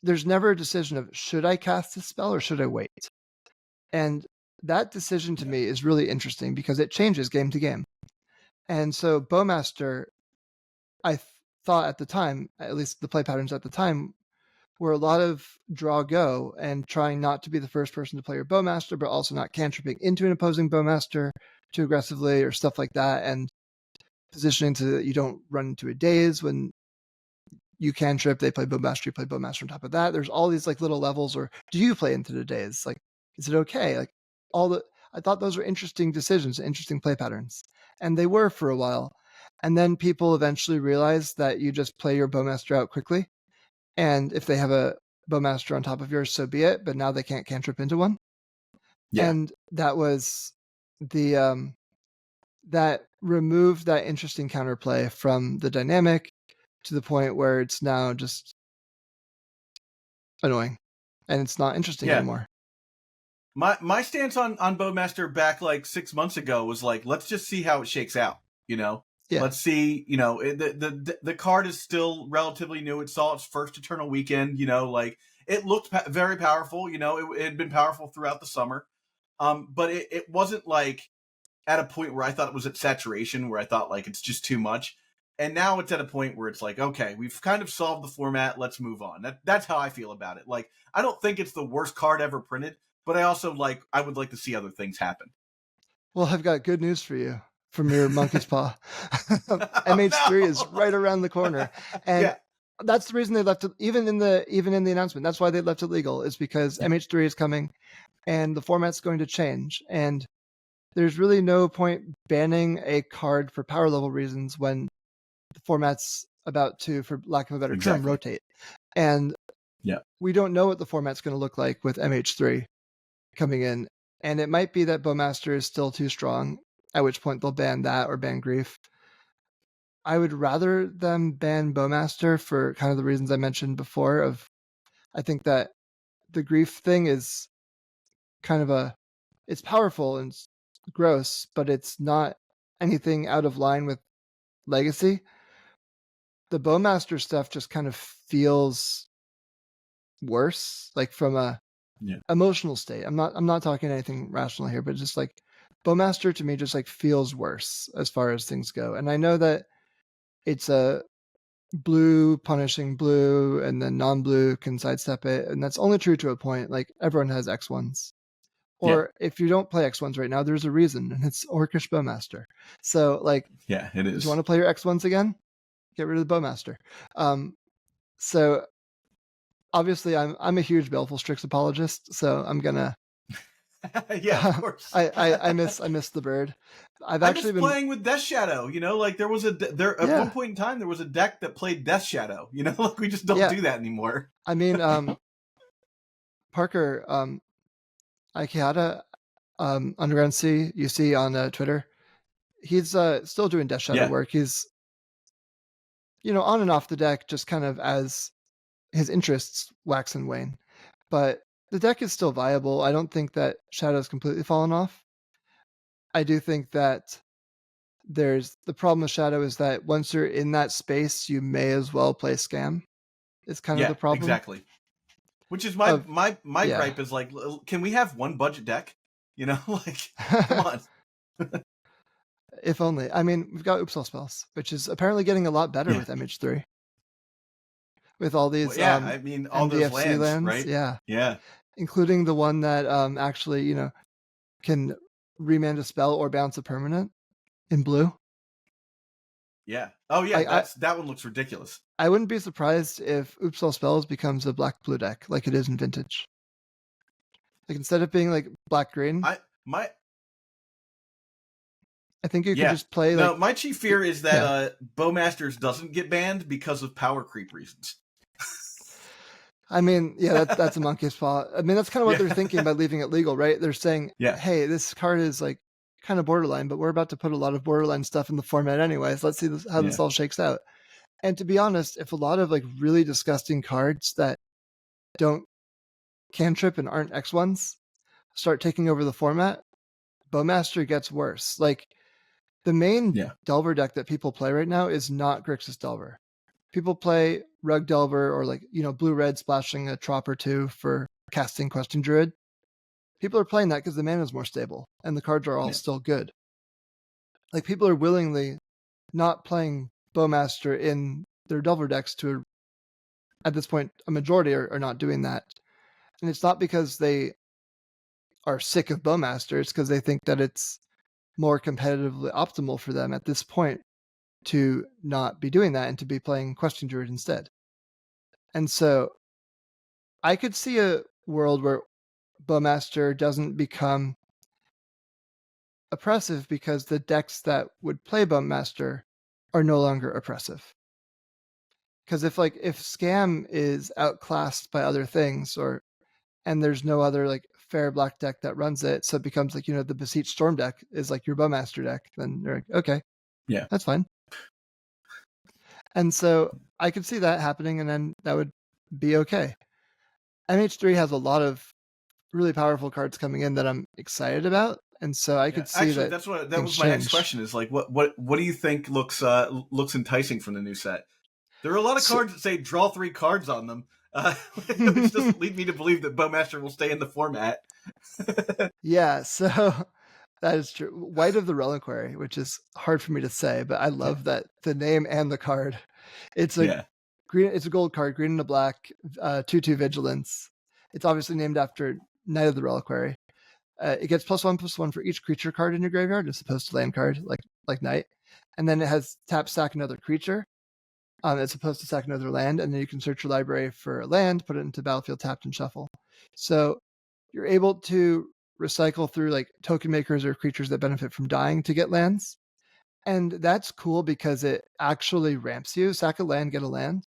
there's never a decision of, should I cast this spell or should I wait? And that decision to me is really interesting because it changes game to game. And so Bowmaster, I thought at the time, at least the play patterns at the time, were a lot of draw go and trying not to be the first person to play your Bowmaster, but also not cantripping into an opposing Bowmaster too aggressively or stuff like that, and positioning so that you don't run into a daze when you cantrip, they play Bowmaster, you play Bowmaster on top of that. There's all these like little levels, or do you play into the daze? Like, is it okay? Like, I thought those were interesting decisions, interesting play patterns. And they were for a while. And then people eventually realized that you just play your Bowmaster out quickly. And if they have a Bowmaster on top of yours, so be it. But now they can't cantrip into one. Yeah. And that was the that removed that interesting counterplay from the dynamic to the point where it's now just annoying and it's not interesting anymore. My stance on Bowmaster back like 6 months ago was like, let's just see how it shakes out, Yeah. Let's see, the card is still relatively new. It saw its first Eternal Weekend, like it looked very powerful, it had been powerful throughout the summer. But it wasn't like at a point where I thought it was at saturation, where I thought like it's just too much. And now it's at a point where it's like, okay, we've kind of solved the format. Let's move on. That's how I feel about it. Like, I don't think it's the worst card ever printed, but I also I would like to see other things happen. Well, I've got good news for you from your monkey's paw. MH3 is right around the corner. And that's the reason they left it, even in the announcement. That's why they left it legal, is because MH3 is coming and the format's going to change. And there's really no point banning a card for power level reasons when the format's about to, for lack of a better term, rotate. And we don't know what the format's going to look like with MH3 coming in. And it might be that Bowmaster is still too strong, at which point they'll ban that or ban Grief. I would rather them ban Bowmaster for kind of the reasons I mentioned before. I think that the Grief thing is kind of it's powerful and gross, but it's not anything out of line with Legacy. The Bowmaster stuff just kind of feels worse, like from a emotional state. I'm not talking anything rational here, but just like Bowmaster to me just like feels worse as far as things go. And I know that it's a blue punishing blue and then non-blue can sidestep it, and that's only true to a point. Like everyone has X1s. Or if you don't play X1s right now, there's a reason, and it's Orcish Bowmaster. So like it is. Do you want to play your X1s again? Get rid of the Bowmaster. So obviously I'm a huge Baleful Strix apologist, so I'm gonna of course. I miss the bird. I've actually been playing with Death Shadow. You know, like there was at one point in time there was a deck that played Death Shadow. You know, like we just don't do that anymore. I mean, Parker, Ikehata, Underground C, you see on Twitter, he's still doing Death Shadow work. He's on and off the deck, just kind of as his interests wax and wane. But the deck is still viable. I don't think that Shadow's completely fallen off. I do think that the problem with Shadow is that once you're in that space, you may as well play Scam. Is kind of the problem. Exactly. Which is my gripe is like, can we have one budget deck? You know, like, come on. If only. I mean, we've got Oops All Spells, which is apparently getting a lot better with MH3. With all these I mean, all those lands, right? Yeah. Including the one that actually, can remand a spell or bounce a permanent in blue. Yeah. Oh yeah, that one looks ridiculous. I wouldn't be surprised if Oops All Spells becomes a black-blue deck like it is in Vintage. Like instead of being like black-green, I think you could just play. No, my chief fear is that Bowmasters doesn't get banned because of power creep reasons. I mean, that's a monkey's paw. I mean, that's kind of what they're thinking by leaving it legal, right? They're saying, hey, this card is like kind of borderline, but we're about to put a lot of borderline stuff in the format anyways. Let's see how this all shakes out. And to be honest, if a lot of like really disgusting cards that don't cantrip and aren't X1s start taking over the format, Bowmaster gets worse. Like the main Delver deck that people play right now is not Grixis Delver. People play Rug Delver or like, blue-red splashing a Trop or two for casting Questing Druid. People are playing that because the mana is more stable and the cards are all still good. Like people are willingly not playing Bowmaster in their Delver decks at this point, a majority are not doing that. And it's not because they are sick of Bowmaster, it's because they think that it's more competitively optimal for them at this point to not be doing that and to be playing Questing Druid instead. And so I could see a world where Bowmaster doesn't become oppressive because the decks that would play Bowmaster are no longer oppressive. Because if Scam is outclassed by other things and there's no other like fair black deck that runs it, so it becomes like, the Beseech Storm deck is like your Bowmaster deck, then you're like, okay, that's fine. And so I could see that happening, and then that would be okay. MH3 has a lot of really powerful cards coming in that I'm excited about, and so I could see that. That was my next question. Is like, what do you think looks enticing from the new set? There are a lot of cards that say draw 3 cards on them, which doesn't lead me to believe that Bowmaster will stay in the format. Yeah, so that is true. Wight of the Reliquary, which is hard for me to say, but I love that the name and the card. It's green. It's a gold card, green and a black, 2/2 vigilance. It's obviously named after Knight of the Reliquary. It gets +1/+1 for each creature card in your graveyard, as opposed to land card like Knight. And then it has tap sack another creature. As opposed to sack another land, and then you can search your library for a land, put it into battlefield tapped and shuffle. So you're able to recycle through like token makers or creatures that benefit from dying to get lands. And that's cool because it actually ramps you. Sack a land, get a land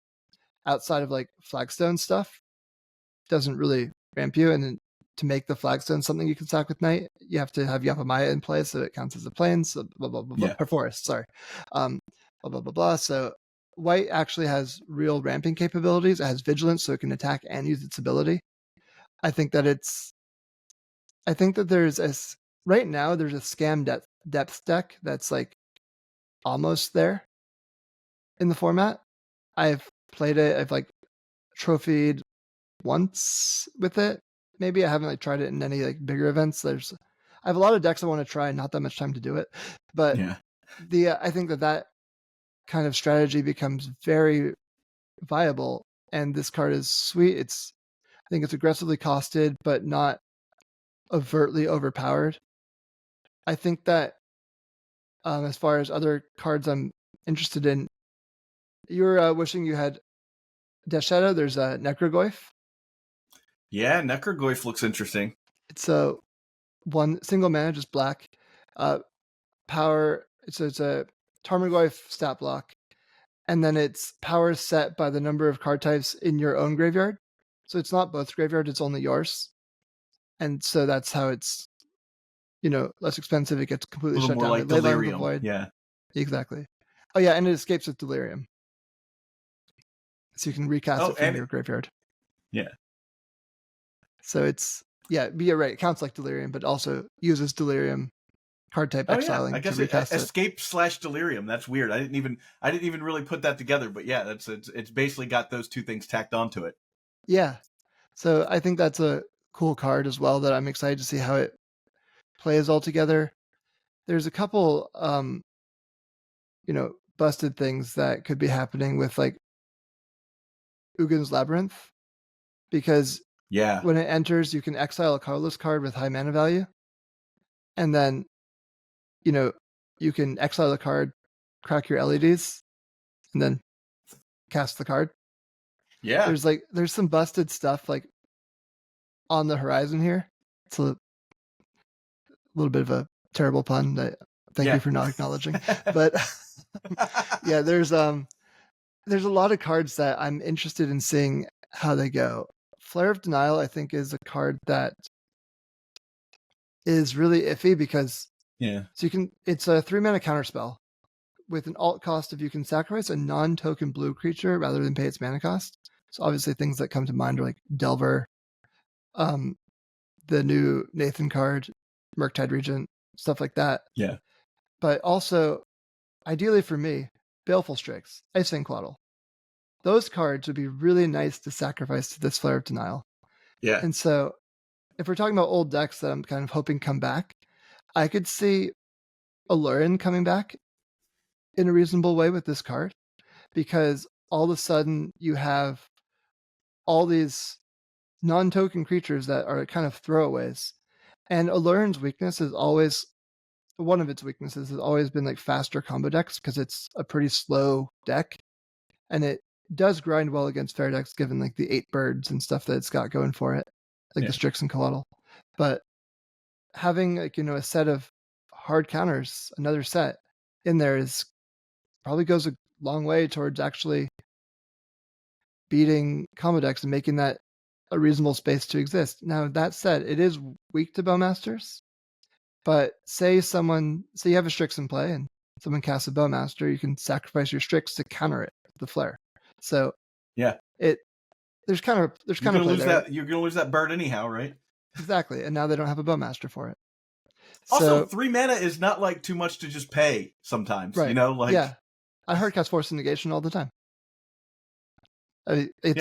outside of like flagstone stuff. doesn't really ramp you, and then to make the flagstone something you can stack with Knight, you have to have Yapamaya in play, so it counts as a plane, so blah, blah, blah, blah, or forest, sorry. Blah, blah, blah, blah. So Wight actually has real ramping capabilities. It has vigilance, so it can attack and use its ability. I think that right now there's a scam depth deck that's like almost there in the format. I've played it. I've like trophied once with it. Maybe I haven't like tried it in any like bigger events. I have a lot of decks I want to try, not that much time to do it. But I think that kind of strategy becomes very viable, and this card is sweet. I think it's aggressively costed, but not overtly overpowered. I think that as far as other cards I'm interested in, you're wishing you had Death Shadow. There's a Necrogoyf. Yeah, Necrogoyf looks interesting. It's a one single mana, just black. Power. It's a Tarmogoyf stat block, and then its power is set by the number of card types in your own graveyard. So it's not both graveyards; it's only yours. And so that's how it's, less expensive. It gets completely shut down. Like Delirium. Void. Yeah, exactly. Oh yeah, and it escapes with Delirium, so you can recast it from your graveyard. Yeah. So it's you're right. It counts like Delirium, but also uses Delirium card type exiling. I guess to recast escape / Delirium. That's weird. I didn't even really put that together. But yeah, it's basically got those two things tacked onto it. Yeah. So I think that's a cool card as well that I'm excited to see how it plays all together. There's a couple, busted things that could be happening with like Ugin's Labyrinth, because when it enters, you can exile a colorless card with high mana value, and then, you can exile the card, crack your LEDs, and then cast the card. Yeah. There's some busted stuff like on the horizon here. It's a little bit of a terrible pun that thank you for not acknowledging. But yeah, there's a lot of cards that I'm interested in seeing how they go. Flare of Denial, I think, is a card that is really iffy because it's a 3-mana counterspell with an alt cost of you can sacrifice a non-token blue creature rather than pay its mana cost. So obviously things that come to mind are like Delver, the new Nathan card, Murktide Regent, stuff like that. Yeah. But also, ideally for me, Baleful Strix, Icing Quaddle. Those cards would be really nice to sacrifice to this Flare of Denial. Yeah. And so, if we're talking about old decks that I'm kind of hoping come back, I could see Aluren coming back in a reasonable way with this card, because all of a sudden you have all these non-token creatures that are kind of throwaways. And Aluren's weakness is always, one of its weaknesses has always been like faster combo decks, because it's a pretty slow deck. And it does grind well against fair decks, given like the 8 birds and stuff that it's got going for it, like the Strix and Coatl. But having like, a set of hard counters, another set in there probably goes a long way towards actually beating combo decks and making that a reasonable space to exist. Now, that said, it is weak to Bowmasters, but say you have a Strix in play and someone casts a Bowmaster, you can sacrifice your Strix to counter it with the Flare. So there's kind of you're gonna lose that bird anyhow, right? Exactly, and now they don't have a Bowmaster for it. Also, 3 mana is not like too much to just pay sometimes. Right. Yeah, I hard cast Force of Negation all the time. I mean,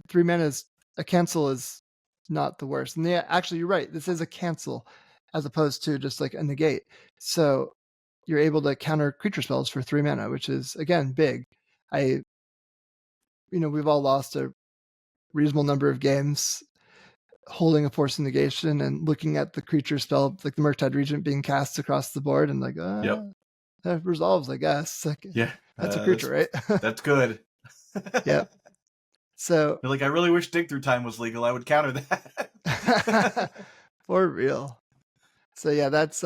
3 mana is a cancel is not the worst. And actually, you're right. This is a cancel as opposed to just like a negate. So you're able to counter creature spells for 3 mana, which is again big. We've all lost a reasonable number of games holding a Force of Negation and looking at the creature spell, like the Murktide Regent being cast across the board, and like, that resolves, I guess. Like, that's a creature, right? That's good. Yep. So, you're like, I really wish Dig Through Time was legal. I would counter that. For real. So yeah, that's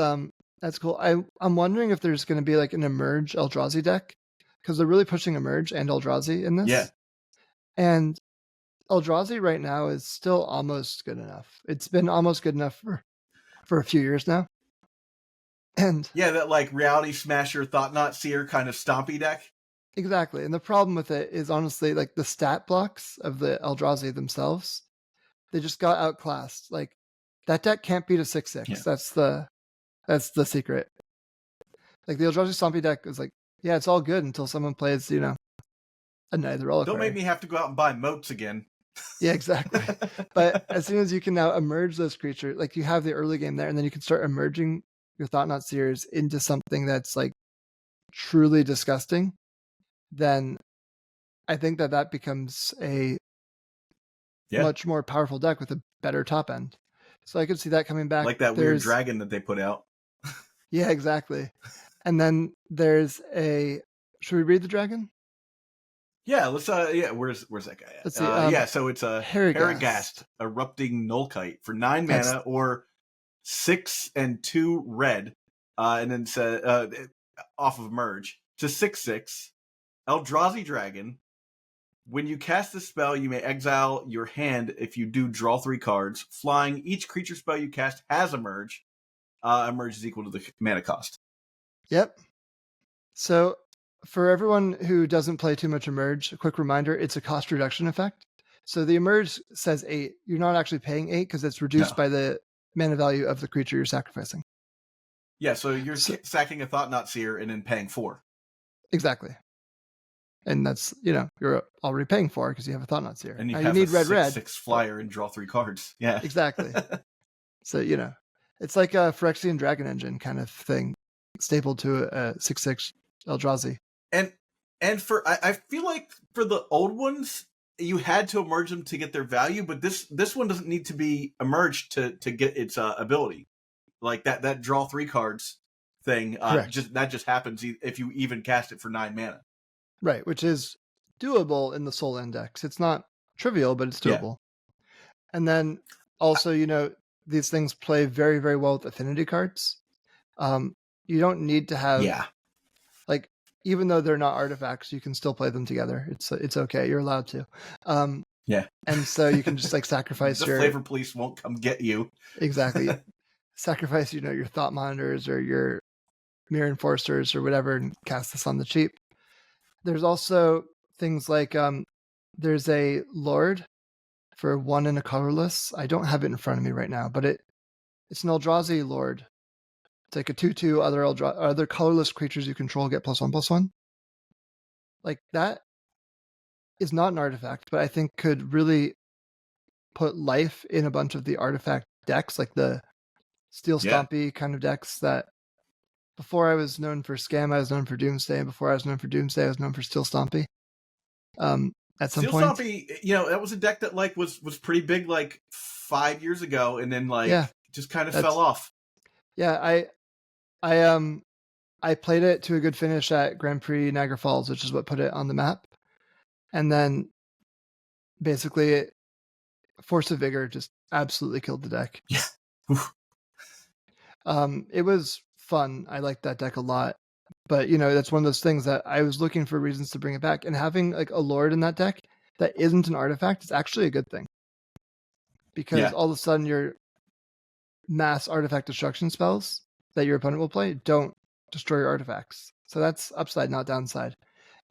cool. I'm wondering if there's going to be like an Emerge Eldrazi deck, because they're really pushing Emerge and Eldrazi in this. Yeah. And Eldrazi right now is still almost good enough. It's been almost good enough for a few years now. And yeah, that like Reality Smasher, Thought Not Seer kind of stompy deck. Exactly. And the problem with it is honestly like the stat blocks of the Eldrazi themselves, they just got outclassed. Like that deck can't beat a 6/6. Yeah. That's the secret. Like the Eldrazi Stompy deck is like, yeah, it's all good until someone plays, a Neither Reliquary. Don't make me have to go out and buy moats again. Yeah, exactly. But as soon as you can now emerge those creatures, like you have the early game there, and then you can start emerging your Thought Not Seers into something that's like truly disgusting, then I think that becomes a much more powerful deck with a better top end. So I could see that coming back. Like that weird dragon that they put out. Yeah, exactly. And then there's should we read the dragon? Yeah, let's where's that guy at? Let's see. So it's a Herigast, Erupting Nullkite for 9 mana or 6 and 2 red. And then off of merge. It's a 6/6 Eldrazi dragon. When you cast the spell, you may exile your hand. If you do, draw 3 cards. Flying, each creature spell you cast has a merge. A merge is equal to the mana cost. Yep. So for everyone who doesn't play too much Emerge, a quick reminder, it's a cost reduction effect. So the Emerge says 8. You're not actually paying 8 because it's reduced by the mana value of the creature you're sacrificing. Yeah, so you're sacking a Thought Not Seer and then paying 4. Exactly. And that's, you're already paying 4 because you have a Thought Not Seer. And you need red 6/6 flyer and draw 3 cards. Yeah. Exactly. So, it's like a Phyrexian Dragon Engine kind of thing, stapled to a 6/6 Eldrazi. And I feel like for the old ones, you had to emerge them to get their value, but this one doesn't need to be emerged to get its ability. Like that draw 3 cards thing, just happens if you even cast it for 9 mana. Right, which is doable in the Soul Index. It's not trivial, but it's doable. Yeah. And then also, these things play very, very well with affinity cards. You don't need to have, like, even though they're not artifacts, you can still play them together. It's okay. You're allowed to. And so you can just like sacrifice the flavor police won't come get you. Exactly. Sacrifice, your thought monitors or your mirror enforcers or whatever and cast this on the cheap. There's also things like there's a Lord for 1 and a colorless. I don't have it in front of me right now, but it's an Eldrazi Lord. It's like a 2/2 other colorless creatures you control get +1/+1. Like that is not an artifact, but I think could really put life in a bunch of the artifact decks, like the Steel Stompy kind of decks that before I was known for Scam, I was known for Doomsday. And before I was known for Doomsday, I was known for Steel Stompy. At some point, Stompy, that was a deck that like was pretty big like 5 years ago, and then just kind of fell off. Yeah, I played it to a good finish at Grand Prix Niagara Falls, which is what put it on the map, and then basically Force of Vigor just absolutely killed the deck. Yeah. It was fun. I liked that deck a lot. But, that's one of those things that I was looking for reasons to bring it back. And having like a Lord in that deck that isn't an artifact is actually a good thing. Because all of a sudden your mass artifact destruction spells that your opponent will play don't destroy your artifacts. So that's upside, not downside.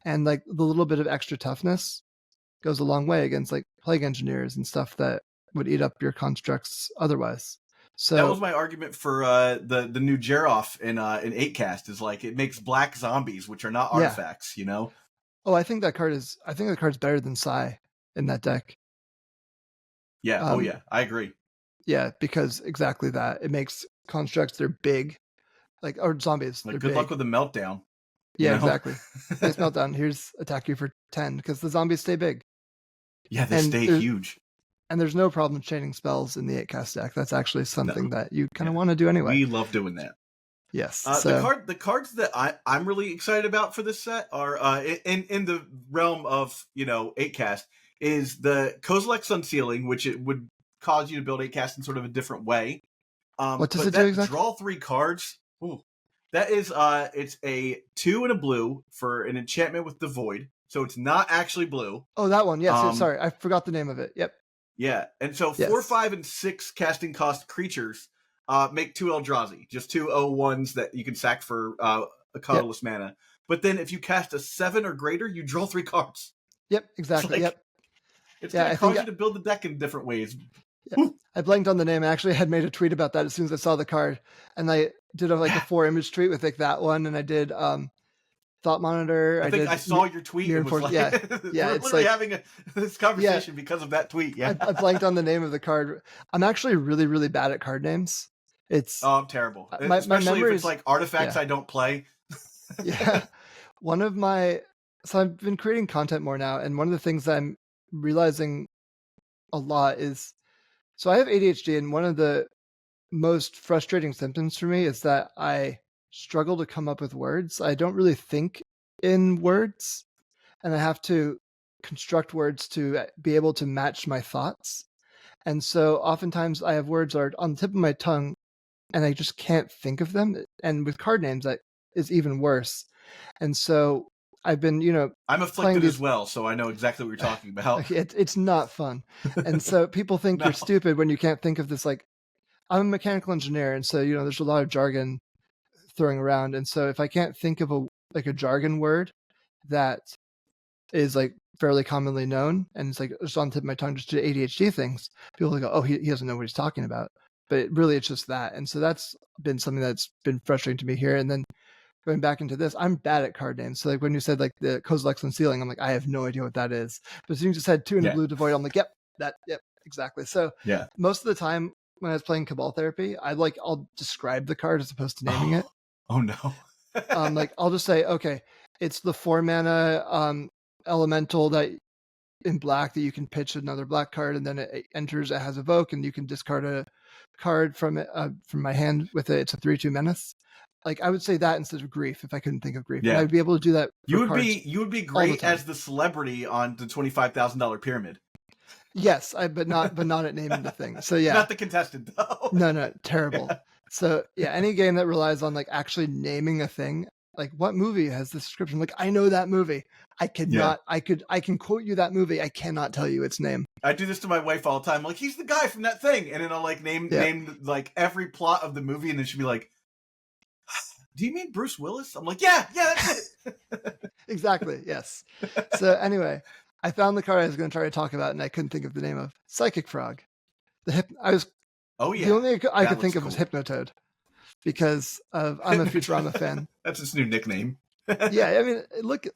And like the little bit of extra toughness goes a long way against like Plague Engineers and stuff that would eat up your constructs otherwise. So that was my argument for the new Jeroff in 8-cast is like it makes black zombies, which are not artifacts, Oh, I think the card's better than Sai in that deck. Yeah. I agree. Yeah, because exactly that. It makes constructs they're big. Or zombies. Like good luck with the meltdown. Yeah, exactly. Nice meltdown. Here's attack you for 10 because the zombies stay big. Yeah, they stay huge. And there's no problem chaining spells in the 8-cast deck. That's actually something that you kind of want to do anyway. We love doing that. Yes. The cards that I'm really excited about for this set are in the realm of 8-cast is the Kozilek's Unsealing, which it would cause you to build 8-cast in sort of a different way. What does it do exactly? Draw 3 cards. Ooh, that is it's a 2 and a blue for an enchantment with the Void. so it's not actually blue. Oh, that one. Yes. Sorry, I forgot the name of it. Yep. Yeah, and so 4, 5, and 6 casting cost creatures make 2 Eldrazi, just 2 0/1s that you can sack for a colorless mana. But then if you cast a 7 or greater, you draw 3 cards. Yep, exactly. It's going to cause you to build the deck in different ways. Yeah. I blanked on the name. I actually had made a tweet about that as soon as I saw the card, and I did a 4-image tweet with that one, and I did Thought Monitor. I think I saw your tweet. And was yeah, we're literally having this conversation because of that tweet. Yeah, I blanked on the name of the card. I'm actually really, really bad at card names. I'm terrible, especially if it's like artifacts I don't play. Yeah, so I've been creating content more now, and one of the things that I'm realizing a lot is, so I have ADHD, and one of the most frustrating symptoms for me is that I struggle to come up with words. I don't really think in words, and I have to construct words to be able to match my thoughts. And so oftentimes I have words that are on the tip of my tongue and I just can't think of them. And with card names, that is even worse. And so I've been, I'm afflicted as well, so I know exactly what you're talking about. It's not fun. And so people think you're stupid when you can't think of this. Like, I'm a mechanical engineer, and so, there's a lot of jargon throwing around. And so if I can't think of a jargon word that is fairly commonly known, and it's just on the tip of my tongue, just to ADHD things, people go, oh, he doesn't know what he's talking about. But really, it's just that. And so that's been something that's been frustrating to me here. And then going back into this, I'm bad at card names. So when you said the Kozilek's Unsealing, I'm I have no idea what that is. But as you just said 2 in a blue devoid, I'm yep, exactly. So most of the time when I was playing Cabal Therapy, I'll describe the card as opposed to naming it. Oh no. I'll just say, okay, it's the 4 mana elemental that in black that you can pitch another black card, and then it enters, it has Evoke, and you can discard a card from it from my hand with it. It's a 3/2 menace. I would say that instead of Grief if I couldn't think of Grief. Yeah. And I'd be able to do that. You would be great as the celebrity on the $25,000 pyramid. Yes, but not at naming the thing. So yeah, not the contestant though. No, terrible. Yeah. So yeah, any game that relies on actually naming a thing, what movie has this description? I know that movie. I cannot. I can quote you that movie. I cannot tell you its name. I do this to my wife all the time. He's the guy from that thing, and then I'll name every plot of the movie, and then she'll be like, do you mean Bruce Willis? I'm yeah, that's it. Exactly. Yes. So anyway, I found the card I was going to try to talk about, and I couldn't think of the name of Psychic Frog. The only I could think of was Hypnotoad, because I'm a Futurama fan. That's its new nickname. Yeah, I mean, look,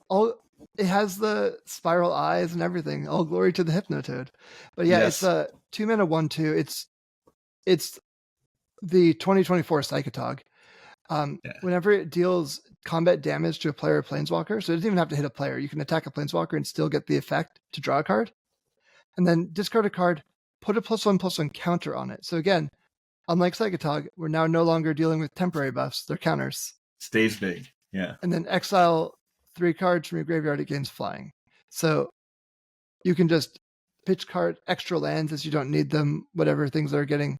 it has the spiral eyes and everything. All glory to the Hypnotoad. But yeah, It's a 2 mana 1/2. It's the 2024 Psychotog. Whenever it deals combat damage to a player or planeswalker, so it doesn't even have to hit a player. You can attack a planeswalker and still get the effect to draw a card, and then discard a card, put a +1/+1 counter on it. So again, unlike Psychotog, we're now no longer dealing with temporary buffs; they're counters. Stays big, yeah. And then exile 3 cards from your graveyard. It gains flying, so you can just pitch card extra lands as you don't need them. Whatever things that are getting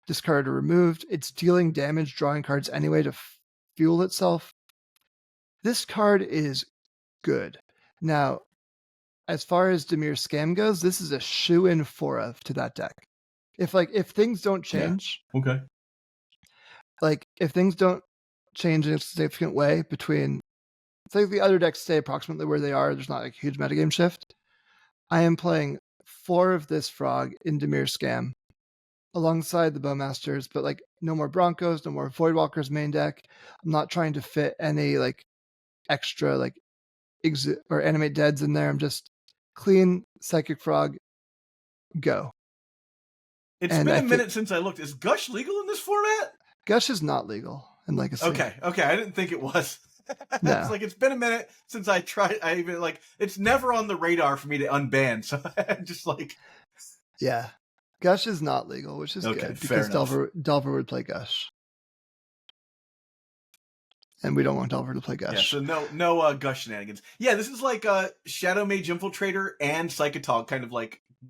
discarded or removed. It's dealing damage, drawing cards anyway to fuel itself. This card is good. Now, as far as Dimir Scam goes, this is a shoe-in 4-of to that deck. If things don't change, okay. If things don't change in a significant way between, the other decks stay approximately where they are, there's not a huge metagame shift. I am playing 4 of this frog in Dimir Scam alongside the Bowmasters, but no more Broncos, no more Voidwalkers main deck. I'm not trying to fit any extra exit or animate deads in there. I'm just clean Psychic Frog, go. It's been a minute since I looked. Is Gush legal in this format? Gush is not legal in Legacy. Okay, I didn't think it was. No. It's it's been a minute since I tried. I even it's never on the radar for me to unban. So I'm just yeah. Gush is not legal, which is good because Delver would play Gush. And we don't want Delver to play Gush. Yeah, so no Gush shenanigans. Yeah, this is Shadow Mage Infiltrator and Psychotog kind of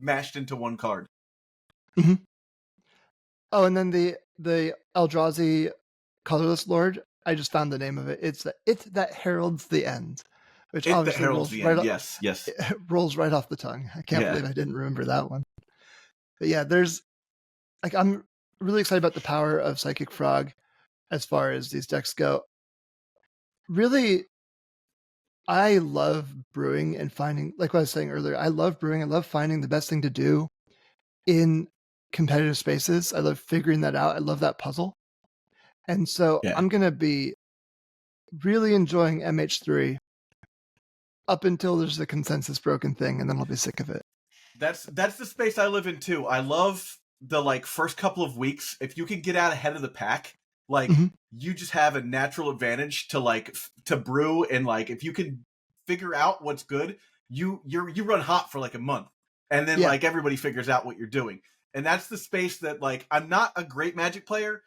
mashed into one card. Mm-hmm. Oh, and then the Eldrazi Colorless Lord, I just found the name of it. It's that heralds the end, which It obviously heralds rolls the right end. off, Yes. rolls right off the tongue. I can't believe I didn't remember that one. But yeah, there's like, I'm really excited about the power of Psychic Frog as far as these decks go. Really, I love brewing and finding, like what I was saying earlier, I love brewing. I love finding the best thing to do in competitive spaces. I love figuring that out. I love that puzzle. And so I'm going to be really enjoying MH3 up until there's a consensus broken thing, and then I'll be sick of it. That's the space I live in too. I love the like first couple of weeks. If you can get out ahead of the pack, like you just have a natural advantage to like to brew, and like if you can figure out what's good, you run hot for like a month, and then like everybody figures out what you're doing. And that's the space that like I'm not a great Magic player,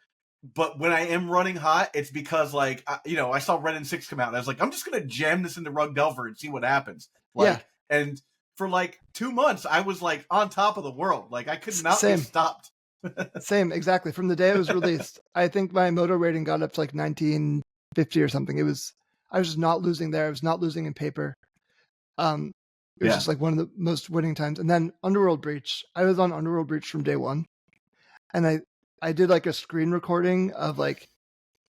but when I am running hot, it's because like I saw Red and 6 come out, and I was like, I'm just gonna jam this into Rug Delver and see what happens. Like and for like 2 months, I was like on top of the world. Like I could not be stopped. Same, exactly. From the day it was released, I think my moto rating got up to like 1950 or something. I was just not losing there. I was not losing in paper. It was just like one of the most winning times. And then Underworld Breach, I was on Underworld Breach from day one. And I did like a screen recording of like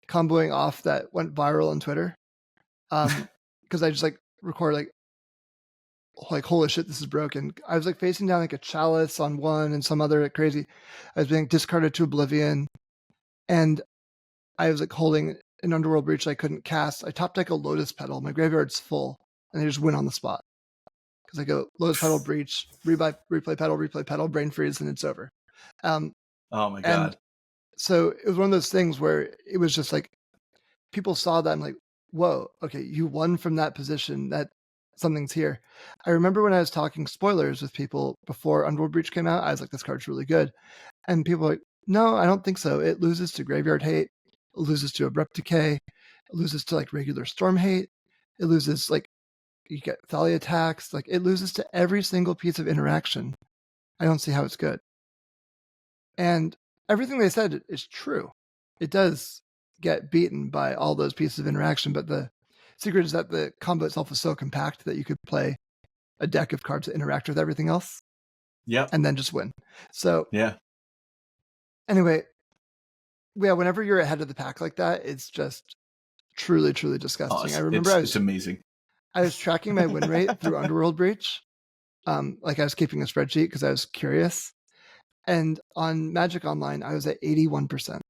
comboing off that went viral on Twitter. Because I just like record like holy shit, this is broken. I was like facing down like a chalice on one and some other crazy. I was being discarded to oblivion, and I was like holding an Underworld Breach I couldn't cast. I top deck a Lotus Petal. My graveyard's full, and I just win on the spot because I go Lotus Petal, Breach, replay Petal, brain freeze, and it's over. Oh my god! And so it was one of those things where it was just like people saw that. I'm like, whoa, okay, you won from that position. That something's here. I remember when I was talking spoilers with people before Underworld Breach came out, I was like, this card's really good. And people were like, no, I don't think so. It loses to Graveyard Hate. It loses to Abrupt Decay. It loses to like regular Storm Hate. It loses like, you get Thalia attacks. Like it loses to every single piece of interaction. I don't see how it's good. And everything they said is true. It does get beaten by all those pieces of interaction, but the secret is that the combo itself is so compact that you could play a deck of cards that interact with everything else. Yep. And then just win. So anyway, whenever you're ahead of the pack like that, it's just truly, truly disgusting. I remember it's amazing. I was tracking my win rate through Underworld Breach. Like I was keeping a spreadsheet because I was curious. And on Magic Online, I was at 81%.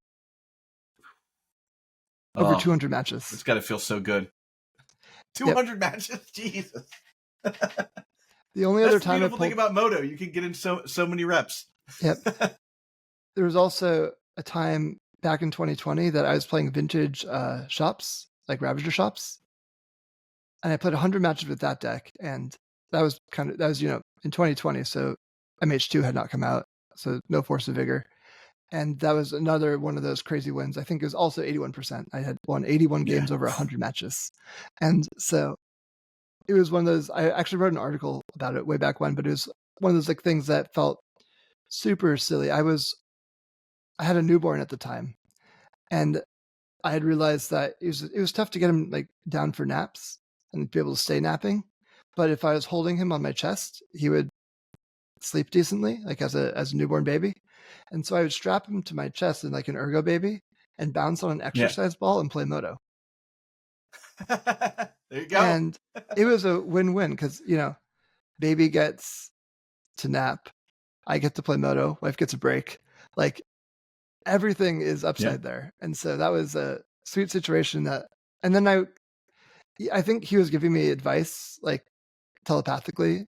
Over 200 matches. It's got to feel so good. 200 matches? Jesus. The only other time the beautiful thing about Moto, you can get in so many reps. Yep. There was also a time back in 2020 that I was playing vintage shops, like Ravager shops. And I played 100 matches with that deck. And that was in 2020. So MH2 had not come out. So no Force of Vigor. And that was another one of those crazy wins. I think it was also 81%. I had won 81 games over 100 matches. And so it was one of those, I actually wrote an article about it way back when, but it was one of those like things that felt super silly. I had a newborn at the time, and I had realized that it was tough to get him like down for naps and be able to stay napping. But if I was holding him on my chest, he would sleep decently, like as a newborn baby. And so I would strap him to my chest in like an ergo baby and bounce on an exercise ball and play Moto. There you go. And it was a win-win because, baby gets to nap. I get to play Moto. Wife gets a break. Like everything is upside there. And so that was a sweet situation and then I think he was giving me advice like telepathically.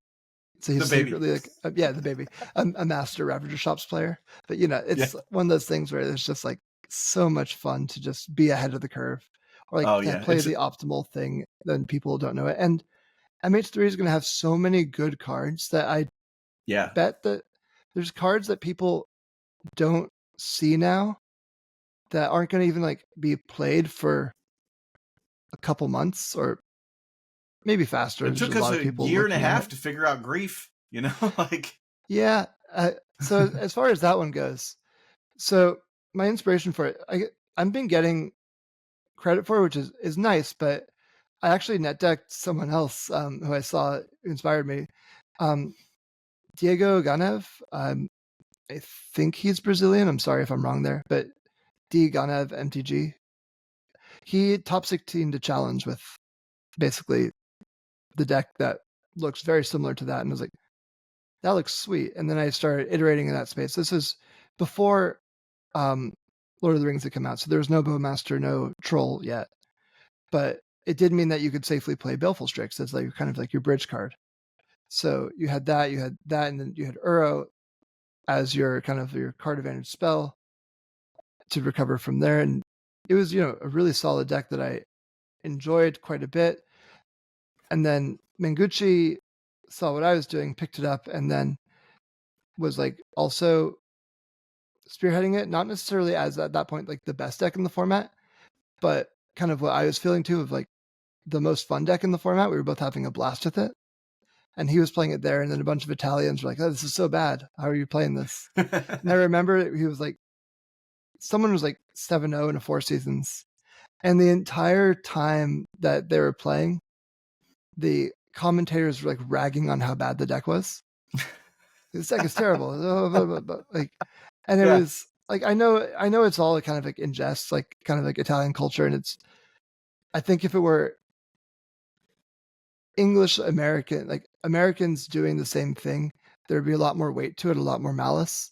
So he's secretly like, the baby, a master Ravager Shops player. But it's one of those things where it's just like so much fun to just be ahead of the curve, or like play the optimal thing. Then people don't know it. And MH3 is going to have so many good cards that I bet that there's cards that people don't see now that aren't going to even like be played for a couple months or maybe faster. It took us a year and a half to figure out grief, like. Yeah. So as far as that one goes, so my inspiration for it, I'm been getting credit for, which is nice, but I actually net decked someone else who I saw inspired me. Diego Ganev. I think he's Brazilian. I'm sorry if I'm wrong there, but D Ganev MTG. He top 16 to challenge with basically the deck that looks very similar to that, and I was like, that looks sweet. And then I started iterating in that space. This is before Lord of the Rings had come out, so there was no Bowmaster, no Troll yet. But it did mean that you could safely play Baleful Strix as like kind of like your bridge card. So you had that, and then you had Uro as your kind of your card advantage spell to recover from there. And it was, a really solid deck that I enjoyed quite a bit. And then Menguchi saw what I was doing, picked it up, and then was like also spearheading it, not necessarily as at that point like the best deck in the format, but kind of what I was feeling too of like the most fun deck in the format. We were both having a blast with it. And he was playing it there, and then a bunch of Italians were like, "Oh, this is so bad. How are you playing this?" And I remember he was like, someone was like 7-0 in a 4 seasons. And the entire time that they were playing, the commentators were like ragging on how bad the deck was. This deck is terrible. Like, and it was like, I know it's all kind of like in jest, like kind of like Italian culture. And I think if it were English American, like Americans doing the same thing, there'd be a lot more weight to it, a lot more malice.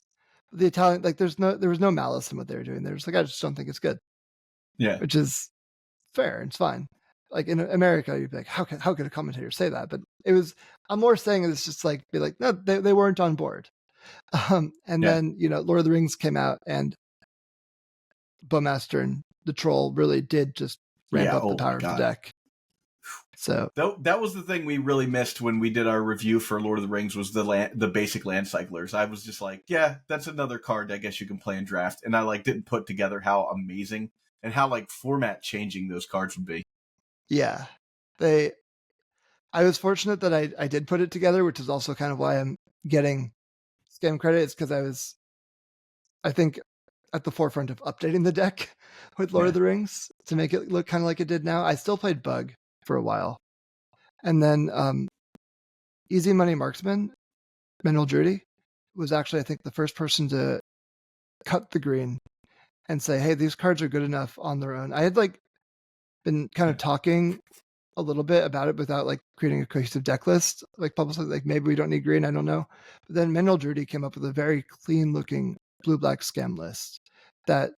The Italian, like there was no malice in what they were doing. They're just like, I just don't think it's good. Yeah. Which is fair. It's fine. Like in America, you'd be like, how could a commentator say that? But I'm more saying it's just like, be like, no, they weren't on board. Then, Lord of the Rings came out, and Bowmaster and the Troll really did just ramp up the power of the deck. So that was the thing we really missed when we did our review for Lord of the Rings was the basic land cyclers. I was just like, yeah, that's another card I guess you can play in draft, and I like didn't put together how amazing and how like format changing those cards would be. Yeah, I was fortunate that I did put it together, which is also kind of why I'm getting scam credit. It's because I think at the forefront of updating the deck with Lord of the Rings to make it look kind of like it did now. I still played Bug for a while. And then Easy Money Marksman, Manuel Drudy, was actually, I think, the first person to cut the green and say, hey, these cards are good enough on their own. I had like been kind of talking a little bit about it without like creating a cohesive deck list, like publicly, like maybe we don't need green, I don't know. But then Manuel Drudy came up with a very clean looking blue-black scam list that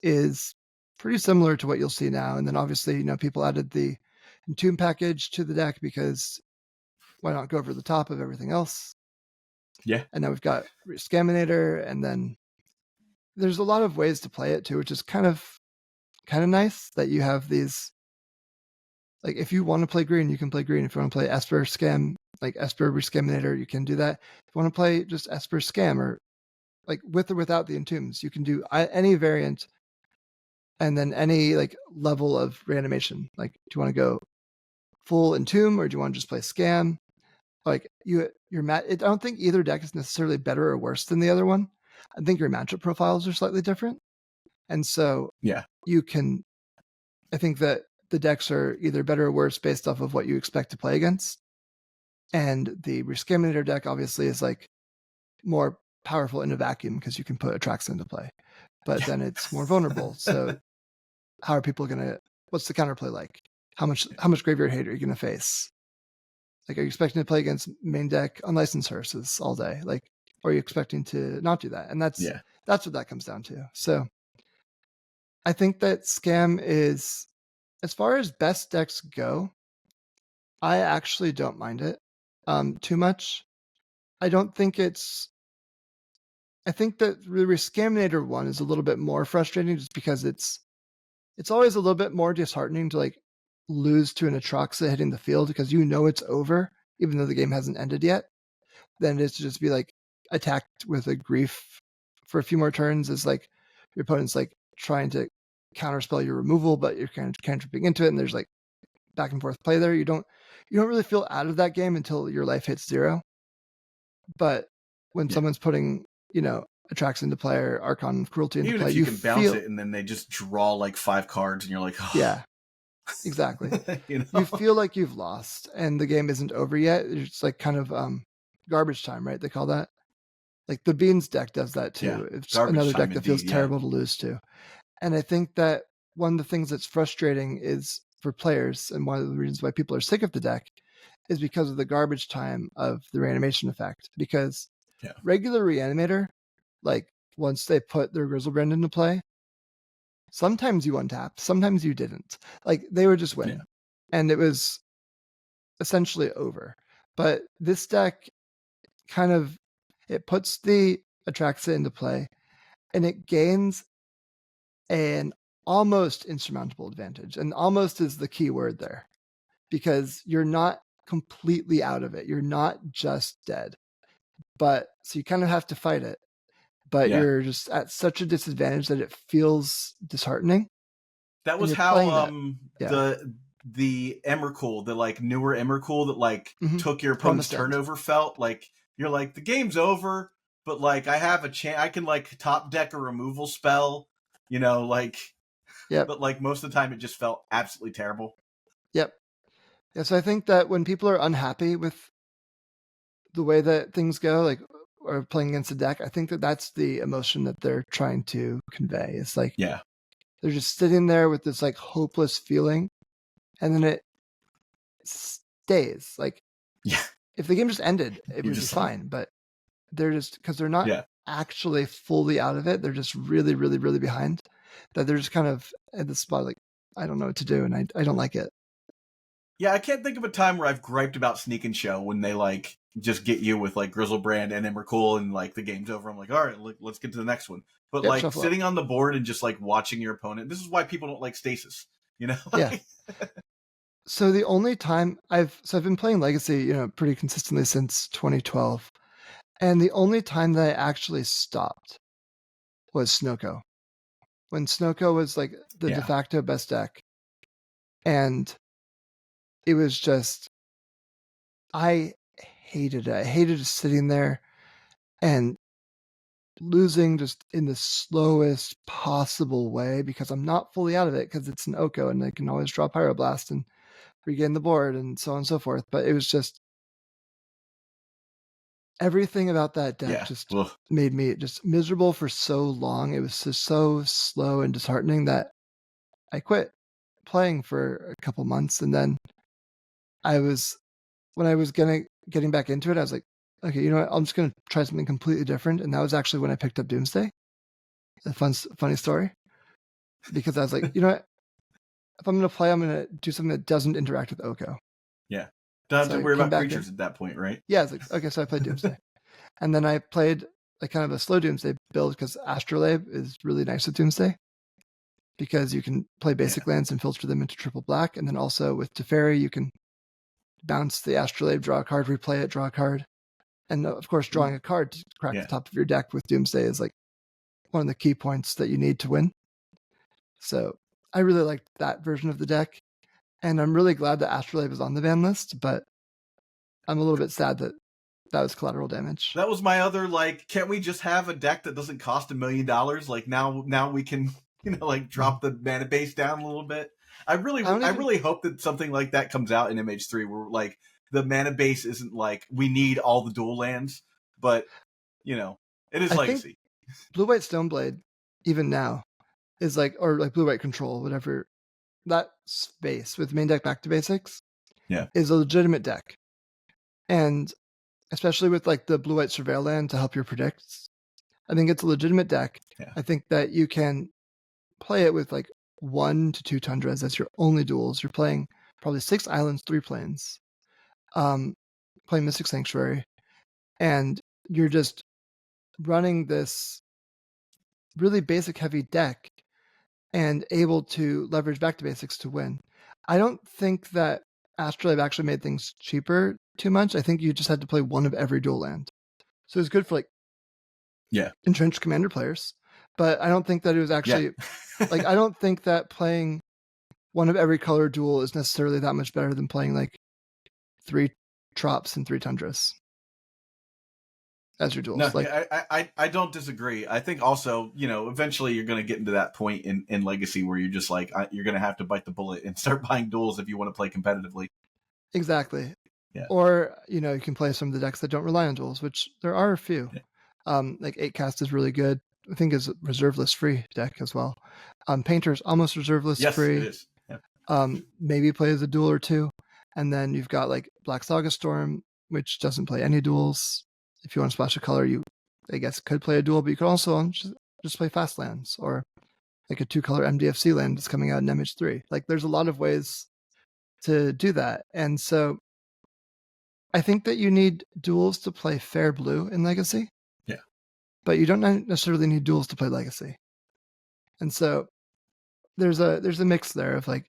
is pretty similar to what you'll see now. And then obviously, people added the Entomb package to the deck because why not go over the top of everything else? Yeah. And now we've got Scaminator, and then there's a lot of ways to play it too, which is kind of nice that you have these. Like if you want to play green, you can play green. If you want to play Esper Scam, like Esper Scaminator, you can do that. If you want to play just Esper Scam, or like with or without the Entombs, you can do any variant, and then any like level of reanimation. Like, do you want to go full Entomb, or do you want to just play Scam? Like you're I don't think either deck is necessarily better or worse than the other one. I think your matchup profiles are slightly different, and so you can. I think that the decks are either better or worse based off of what you expect to play against. And the Rescaminator deck obviously is like more powerful in a vacuum because you can put Attrax into play, but then it's more vulnerable. So how are people what's the counterplay like? How much graveyard hate are you going to face? Like, are you expecting to play against main deck unlicensed hearses all day? Like, or are you expecting to not do that? And that's what that comes down to. So I think that Scam is, as far as best decks go, I actually don't mind it too much. I think that the Rescaminator one is a little bit more frustrating just because it's always a little bit more disheartening to like lose to an Atraxa hitting the field because it's over, even though the game hasn't ended yet, than it is to just be like attacked with a grief for a few more turns. Is like your opponent's like trying to counterspell your removal, but you're kind of cantripping into it, and there's like back and forth play there. You don't really feel out of that game until your life hits 0. But when someone's putting, Attrax into play or Archon of Cruelty into play, you can bounce it and then they just draw like 5 cards and you're like, oh. Yeah. Exactly. You know? You feel like you've lost and the game isn't over yet. It's like kind of garbage time, right? They call that. Like the Beans deck does that too. Yeah, It's garbage another time deck that feels indeed, yeah. terrible to lose to. And I think that one of the things that's frustrating is for players, and one of the reasons why people are sick of the deck is because of the garbage time of the reanimation effect. Because regular reanimator, like once they put their Grizzlebrand into play, sometimes you untap, sometimes you didn't. Like they would just win. And it was essentially over. But this deck kind of, it puts the Atraxa into play and it gains an almost insurmountable advantage. And almost is the key word there, because you're not completely out of it. You're not just dead. But so you kind of have to fight it. But you're just at such a disadvantage that it feels disheartening. That was how the Emrakul, the like newer Emrakul that like took your opponent's turnover felt. Like you're like, the game's over, but like I have a chance, I can like top deck a removal spell, you know, like but like most of the time it just felt absolutely terrible. Yeah, so I think that when people are unhappy with the way that things go, like or playing against a deck, I think that that's the emotion that they're trying to convey. It's like they're just sitting there with this like hopeless feeling, and then it stays. Like if the game just ended, it would be fine. But they're just, because they're not actually fully out of it, they're just really, really, really behind. That they're just kind of at the spot like, I don't know what to do, and I don't like it. Yeah, I can't think of a time where I've griped about Sneak and Show when they like just get you with like Grizzlebrand and Emrakul and like the game's over. I'm like, all right, let's get to the next one. But like sitting on the board and just like watching your opponent, this is why people don't like Stasis, you know? Yeah. So the only time I've been playing Legacy, you know, pretty consistently since 2012, and the only time that I actually stopped was Snoko. When Snoko was like the de facto best deck, and it was just, I hated it. I hated just sitting there and losing just in the slowest possible way, because I'm not fully out of it, because it's an Oko and I can always draw Pyroblast and regain the board and so on and so forth. But it was just, everything about that deck just made me just miserable for so long. It was just so slow and disheartening that I quit playing for a couple months. And then when I was getting back into it, I was like, okay, you know what? I'm just going to try something completely different. And that was actually when I picked up Doomsday. A funny story. Because I was like, you know what? If I'm going to play, I'm going to do something that doesn't interact with Oko. Yeah. Don't have to worry about creatures at that point, right? Yeah, I was like, okay, so I played Doomsday. And then I played like kind of a slow Doomsday build, because Astrolabe is really nice with Doomsday, because you can play basic lands and filter them into triple black. And then also with Teferi, you can bounce the Astrolabe, draw a card, replay it, draw a card. And of course, drawing a card to crack the top of your deck with Doomsday is like one of the key points that you need to win. So I really liked that version of the deck. And I'm really glad that Astrolabe is on the ban list, but I'm a little bit sad that that was collateral damage. That was my other, like, can't we just have a deck that doesn't cost $1 million? Like now we can, you know, like drop the mana base down a little bit. I really hope that something like that comes out in MH3, where like the mana base isn't like we need all the dual lands, but you know, it is Legacy. Blue-White Stoneblade, even now, is like, or like Blue-White Control, whatever, that space with main deck back to basics is a legitimate deck. And especially with like the Blue-White Surveil land to help your predicts, I think it's a legitimate deck. I think that you can play it with like 1 to 2 Tundras as your only duels. You're playing probably 6 islands, 3 plains, playing Mystic Sanctuary, and you're just running this really basic heavy deck and able to leverage back to basics to win. I don't think that Astrolabe actually made things cheaper too much. I think you just had to play one of every dual land. So it was good for like entrenched commander players. But I don't think that it was actually like, I don't think that playing one of every color duel is necessarily that much better than playing like 3 Trops and 3 Tundras. as your duels. No, Like, I don't disagree. I think also, eventually you're going to get into that point in Legacy where you're just like, you're going to have to bite the bullet and start buying duels if you want to play competitively. Exactly. Yeah. Or, you can play some of the decks that don't rely on duels, which there are a few. Yeah. Like 8-Cast is really good. I think is a reserve list free deck as well. Painter's almost reserve list free. Yes, it is. Yeah. Maybe plays a duel or two. And then you've got like Black Saga Storm, which doesn't play any duels. If you want to splash a color, you, I guess, could play a duel, but you could also just play fast lands or like a 2-color MDFC land that's coming out in MH3. Like there's a lot of ways to do that. And so I think that you need duels to play fair blue in Legacy. Yeah. But you don't necessarily need duels to play Legacy. And so there's a mix there of like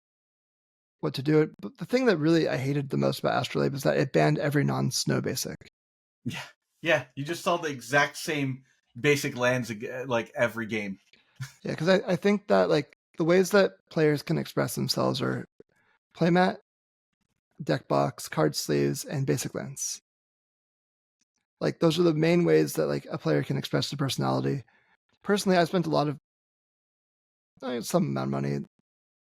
what to do. But the thing that really I hated the most about Astrolabe is that it banned every non-snow basic. Yeah. Yeah. You just saw the exact same basic lands like every game. Yeah, because I think that like the ways that players can express themselves are playmat, deck box, card sleeves, and basic lands. Like those are the main ways that like a player can express their personality. Personally, I spent a lot of some amount of money,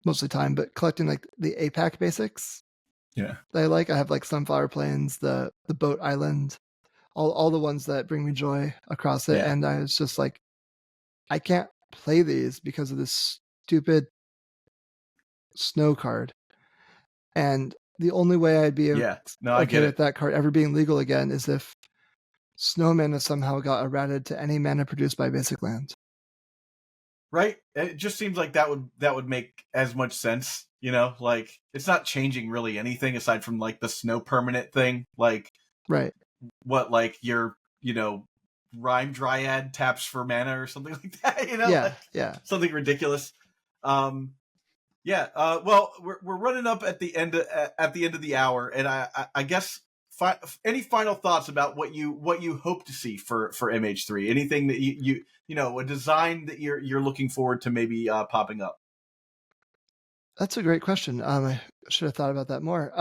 mostly time, but collecting like the APAC basics. Yeah. That I have like Sunflower Plains, the Boat Island, all the ones that bring me joy across it. Yeah. And I was just like, I can't play these because of this stupid snow card. And the only way I'd be okay with that card ever being legal again is if snow mana somehow got errated to any mana produced by basic land. Right? It just seems like that would make as much sense, like it's not changing really anything aside from like the snow permanent thing. Like right. What like your, Rhyme Dryad taps for mana or something like that, Yeah, yeah. Something ridiculous. Well, we're running up at the end of the hour, and I guess any final thoughts about what you hope to see for MH3? Anything that you a design that you're looking forward to maybe popping up? That's a great question. I should have thought about that more.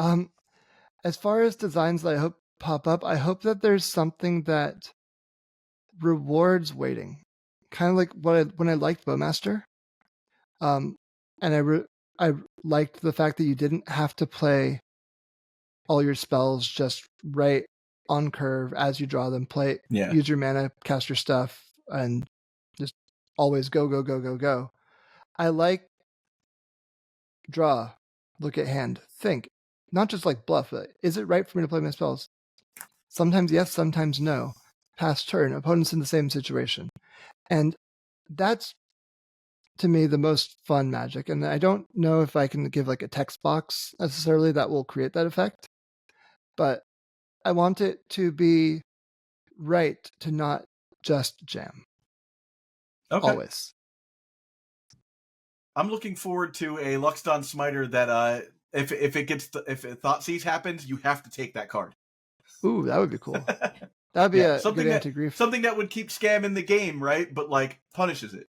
As far as designs that I hope pop up, I hope that there's something that rewards waiting, kind of like when I liked Bowmaster. And I liked the fact that you didn't have to play all your spells just right on curve as you draw them. Use your mana, cast your stuff, and just always go, go, go, go, go. I like draw, look at hand, think. Not just like bluff. Is it right for me to play my spells? Sometimes yes, sometimes no. Pass turn, opponent's in the same situation. And that's, to me, the most fun Magic. And I don't know if I can give like a text box necessarily that will create that effect. But I want it to be right to not just jam. Okay. Always. I'm looking forward to a Luxdon Smiter that if Thoughtseize happens, you have to take that card. Ooh, that would be cool. That would be a good anti-grief. Something that would keep scamming the game, right? But like punishes it.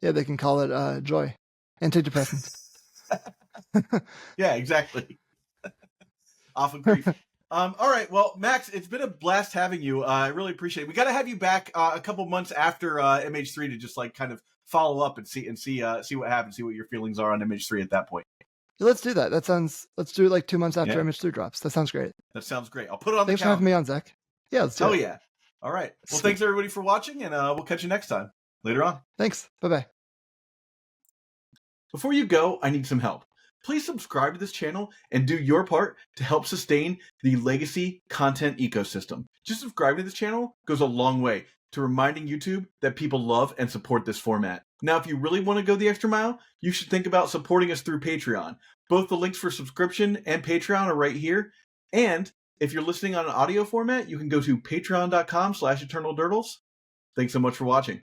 Yeah, they can call it joy. Antidepressant. Yeah, exactly. Off of grief. All right, well, Max, it's been a blast having you. I really appreciate it. We got to have you back a couple months after MH3 to just like kind of follow up and see what happens, see what your feelings are on MH3 at that point. Yeah, let's do that. Let's do it like 2 months after MH3 drops. That sounds great. That sounds great. I'll put it on Thanks the calendar. for having me on, Zach. Yeah, let's do it. Oh, yeah. All right. Well, thanks everybody for watching, and we'll catch you next time. Later on. Thanks. Bye-bye. Before you go, I need some help. Please subscribe to this channel and do your part to help sustain the Legacy content ecosystem. Just subscribing to this channel goes a long way to reminding YouTube that people love and support this format. Now, if you really want to go the extra mile, you should think about supporting us through Patreon. Both the links for subscription and Patreon are right here. And if you're listening on an audio format, you can go to patreon.com/eternaldurdles. Thanks so much for watching.